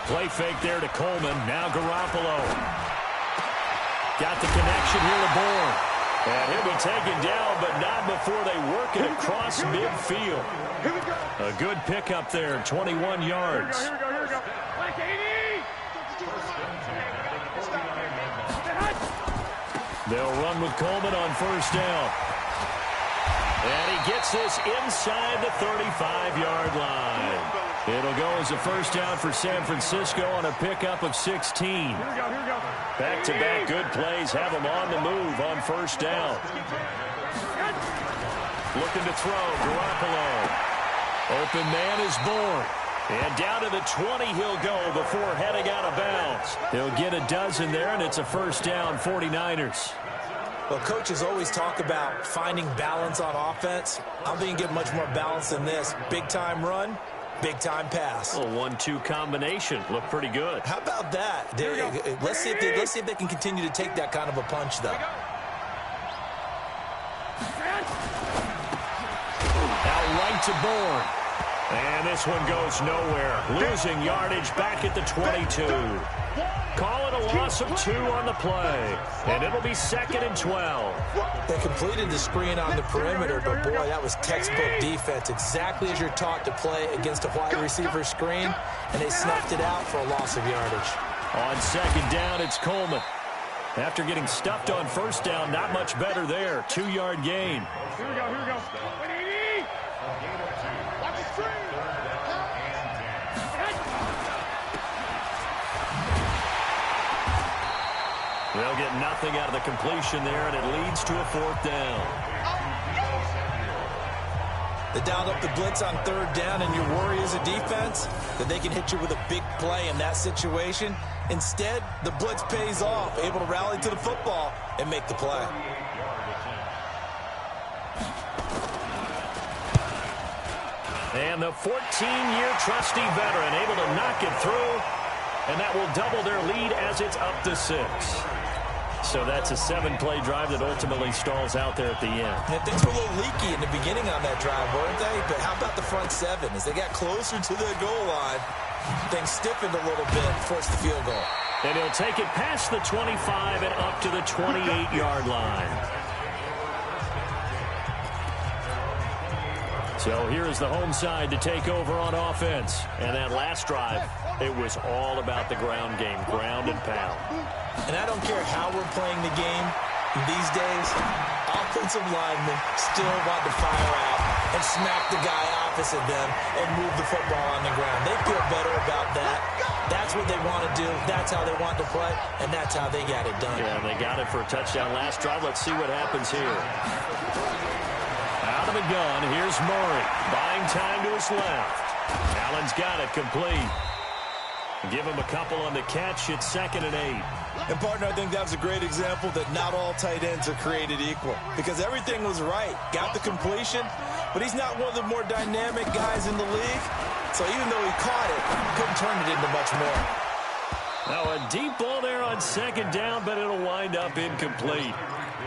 Play fake there to Coleman. Now Garoppolo. Got the connection here to Bourne. And he'll be taken down, but not before they work it across midfield. A good pickup there, 21 yards. Here we go. Like 80! They'll run with Coleman on 1st down. And he gets this inside the 35-yard line. It'll go as a 1st down for San Francisco on a pickup of 16. Here we go. Back-to-back good plays have them on the move on 1st down. Looking to throw, Garoppolo. Open man is Bourne. And down to the 20 he'll go before heading out of bounds. He'll get a dozen there, and it's a 1st down, 49ers. Well, coaches always talk about finding balance on offense. I don't think you get much more balance than this. Big-time run, big-time pass. A 1-2 combination. Looked pretty good. How about that? Let's see if they can continue to take that kind of a punch, though. Out right to Bourne. And this one goes nowhere. Losing yardage back at the 22. Call it a loss of 2 on the play. And it'll be 2nd and 12. They completed the screen on the perimeter, but boy, that was textbook defense. Exactly as you're taught to play against a wide receiver screen, and they snuffed it out for a loss of yardage. On 2nd down, it's Coleman. After getting stuffed on 1st down, not much better there. 2-yard gain. Here we go. 180! Watch the screen! They'll get nothing out of the completion there, and it leads to a 4th down. They dialed up the blitz on 3rd down, and your worry as a defense that they can hit you with a big play in that situation. Instead, the blitz pays off, able to rally to the football and make the play. And the 14-year trusty veteran able to knock it through, and that will double their lead as it's up to 6. So that's a 7-play drive that ultimately stalls out there at the end. And things were a little leaky in the beginning on that drive, weren't they? But how about the front 7? As they got closer to the goal line, things stiffened a little bit, forced the field goal. And he'll take it past the 25 and up to the 28-yard line. So here is the home side to take over on offense. And that last drive, it was all about the ground game, ground and pound. And I don't care how we're playing the game these days, offensive linemen still want to fire out and smack the guy opposite them and move the football on the ground. They feel better about that. That's what they want to do. That's how they want to play, and that's how they got it done. Yeah, and they got it for a touchdown last drive. Let's see what happens here. Out of the gun, here's Murray. Buying time to his left. Allen's got it complete. Give him a couple on the catch. It's 2nd and 8. And, partner, I think that was a great example that not all tight ends are created equal because everything was right. Got the completion, but he's not one of the more dynamic guys in the league. So even though he caught it, he couldn't turn it into much more. Now a deep ball there on second down, but it'll wind up incomplete.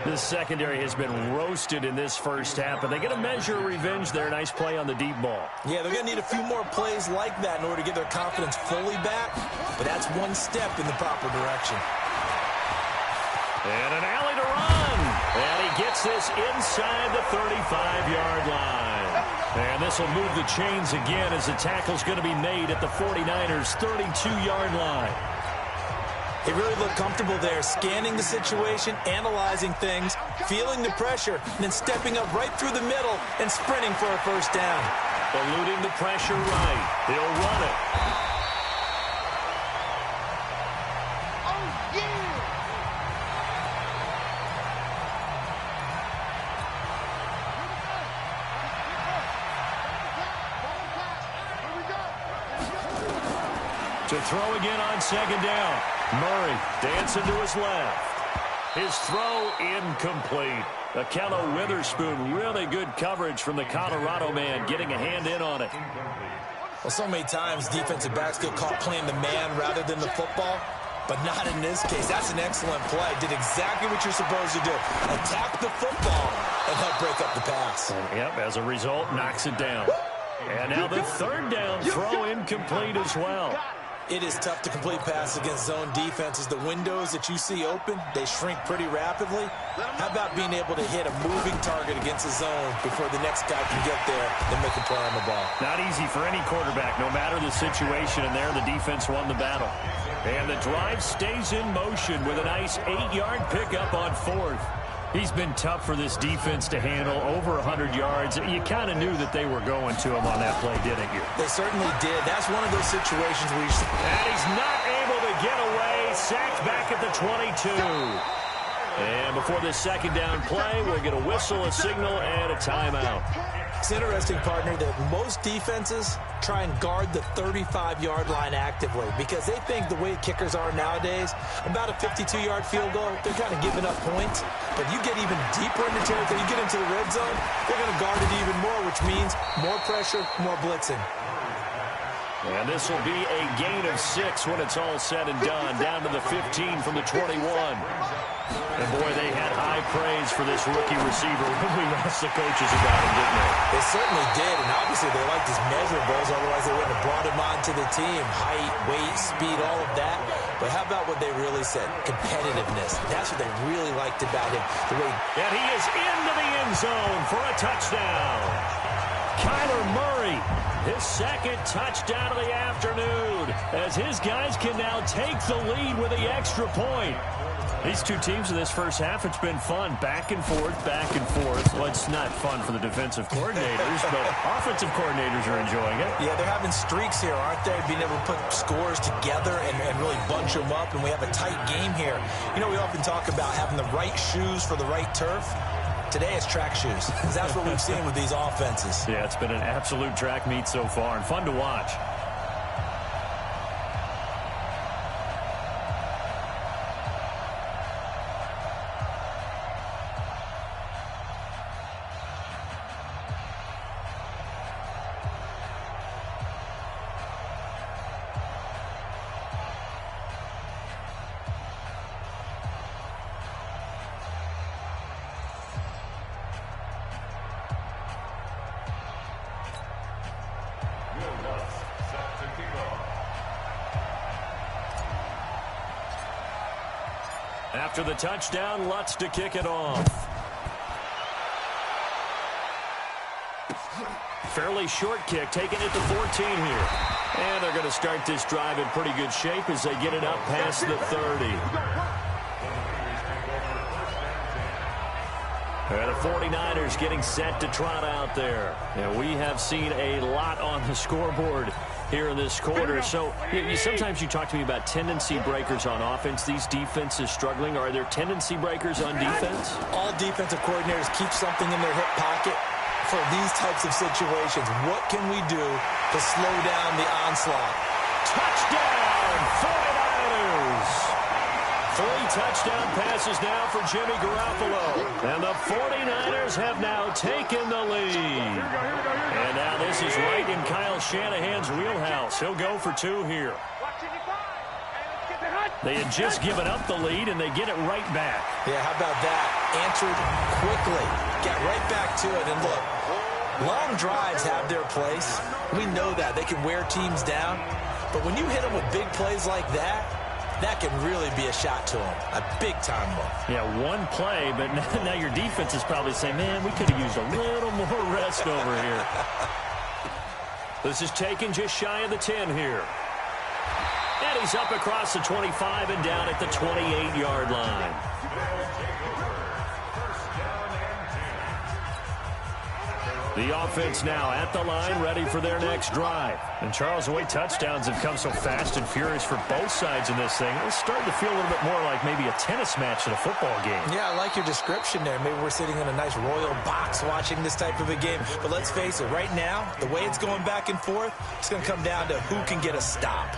This secondary has been roasted in this first half, but they get a measure of revenge there. Nice play on the deep ball. Yeah, they're going to need a few more plays like that in order to get their confidence fully back, but that's one step in the proper direction. And an alley to run. And he gets this inside the 35-yard line. And this will move the chains again as the tackle's going to be made at the 49ers' 32-yard line. He really looked comfortable there, scanning the situation, analyzing things, feeling the pressure, and then stepping up right through the middle and sprinting for a first down. Eluding the pressure right. He'll run it. Oh, yeah! To throw again on second down. Murray dancing to his left. His throw incomplete. Akello Witherspoon, really good coverage from the Colorado man, getting a hand in on it. Well, so many times defensive backs get caught playing the man rather than the football, but not in this case. That's an excellent play. Did exactly what you're supposed to do. Attack the football and help break up the pass. Yep, as a result, knocks it down. And now the third down throw incomplete as well. It is tough to complete passes against zone defenses. The windows that you see open, they shrink pretty rapidly. How about being able to hit a moving target against a zone before the next guy can get there and make a play on the ball? Not easy for any quarterback, no matter the situation, and there the defense won the battle. And the drive stays in motion with a nice 8-yard pickup on fourth. He's been tough for this defense to handle, over 100 yards. You kind of knew that they were going to him on that play, didn't you? They certainly did. That's one of those situations where you... And he's not able to get away. Sacked back at the 22. And before this second down play, we'll get a whistle, a signal, and a timeout. It's interesting, partner, that most defenses try and guard the 35-yard line actively because they think the way kickers are nowadays, about a 52-yard field goal, they're kind of giving up points. But you get even deeper into territory, you get into the red zone, they're going to guard it even more, which means more pressure, more blitzing. And this will be a gain of 6 when it's all said and done, down to the 15 from the 21. And, boy, they had high praise for this rookie receiver when we asked the coaches about him, didn't they? They certainly did, and obviously they liked his measurables, otherwise they wouldn't have brought him onto the team. Height, weight, speed, all of that. But how about what they really said? Competitiveness. That's what they really liked about him. And he is into the end zone for a touchdown. Kyler Murray, his second touchdown of the afternoon, as his guys can now take the lead with the extra point. These two teams in this first half, it's been fun. Back and forth, back and forth. Well, it's not fun for the defensive coordinators, but offensive coordinators are enjoying it. Yeah, they're having streaks here, aren't they? Being able to put scores together and really bunch them up, and we have a tight game here. You know, we often talk about having the right shoes for the right turf. Today it's track shoes. That's what we've seen with these offenses. Yeah, it's been an absolute track meet so far and fun to watch. After the touchdown, Lutz to kick it off. Fairly short kick, taking it to 14 here. And they're going to start this drive in pretty good shape as they get it up past the 30. And the 49ers getting set to trot out there. And we have seen a lot on the scoreboard here in this quarter. So sometimes you talk to me about tendency breakers on offense. These defenses struggling. Are there tendency breakers on defense? All defensive coordinators keep something in their hip pocket for these types of situations. What can we do to slow down the onslaught? Touchdown, 49ers! 3 touchdown passes now for Jimmy Garoppolo. And the 49ers have now taken the lead. And now this is right in Kyle Shanahan's wheelhouse. He'll go for 2 here. They had just given up the lead, and they get it right back. Yeah, how about that? Answered quickly. Got right back to it. And look, long drives have their place. We know that. They can wear teams down. But when you hit them with big plays like that, that can really be a shot to them. A big-time one. Yeah, one play, but now your defense is probably saying, man, we could have used a little more rest over here. This is taken just shy of the 10 here. And he's up across the 25 and down at the 28-yard line. The offense now at the line, ready for their next drive. And Charles, the way touchdowns have come so fast and furious for both sides in this thing, it's starting to feel a little bit more like maybe a tennis match than a football game. Yeah, I like your description there. Maybe we're sitting in a nice royal box watching this type of a game. But let's face it, right now, the way it's going back and forth, it's going to come down to who can get a stop.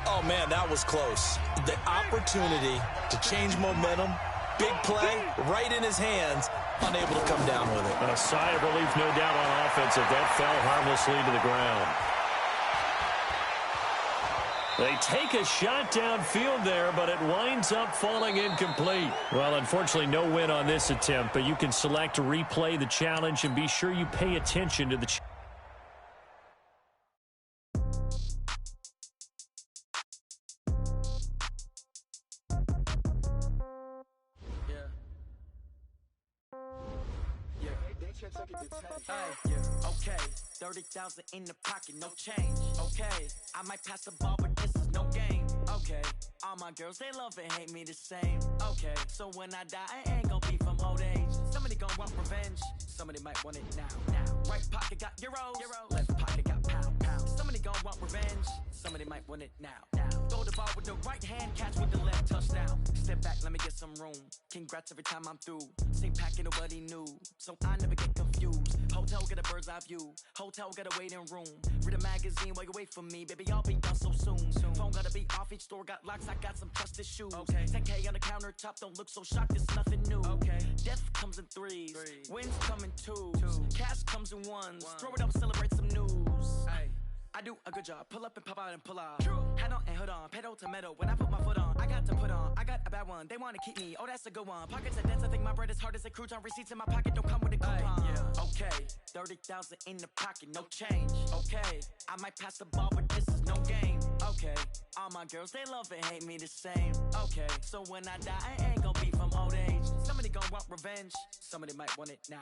Oh, man, that was close. The opportunity to change momentum, big play, right in his hands, unable to come down with it. And a sigh of relief, no doubt, on offense if that fell harmlessly to the ground. They take a shot downfield there, but it winds up falling incomplete. Well, unfortunately, no win on this attempt, but you can select to replay the challenge and be sure you pay attention to the challenge. Okay, 30,000 in the pocket, no change. Okay, I might pass the ball, but this is no game. Okay, all my girls, they love and hate me the same. Okay, so when I die, I ain't gonna be from old age. Somebody gonna want revenge, somebody might want it now. Right pocket got euros, left pocket got pound. Somebody gonna want revenge, somebody might want it now. Throw the ball with the right hand, catch with the left, touchdown. Step back, let me get some room. Congrats every time I'm through. Same packet, nobody new, so I never get confused. Hotel get a bird's eye view. Hotel get a waiting room. Read a magazine while you wait for me. Baby, I'll be done so soon. Phone gotta be off. Each store got locks. I got some trusted shoes. Okay. 10K on the countertop. Don't look so shocked. It's nothing new. Okay. Death comes in threes. Wins come in twos. Cash comes in ones. Throw it up, celebrate some news. Ay. I do a good job. Pull up and pop out and pull out. Hat on and hood on. Pedal to metal. When I put my foot on, I got to put on. I got a bad one. They want to keep me. Oh, that's a good one. Pockets are dense. I think my bread is hard as a crouton. Receipts in my pocket don't come with a coupon. Yeah. Okay. 30,000 in the pocket. No change. Okay. I might pass the ball, but this is no game. Okay. All my girls, they love and hate me the same. Okay. So when I die, I ain't gonna be from old age. Somebody gonna want revenge. Somebody might want it now.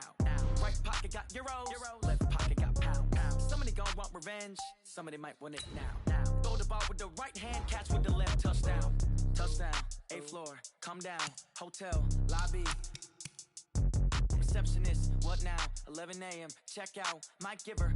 Right pocket got euros. Left pocket got pound. Somebody gonna want revenge. Somebody might want it now. Throw the ball with the right hand, catch with the left, touchdown. Touchdown, 8th floor, come down. Hotel, lobby. Receptionist, what now? 11 a.m., check out. Might give her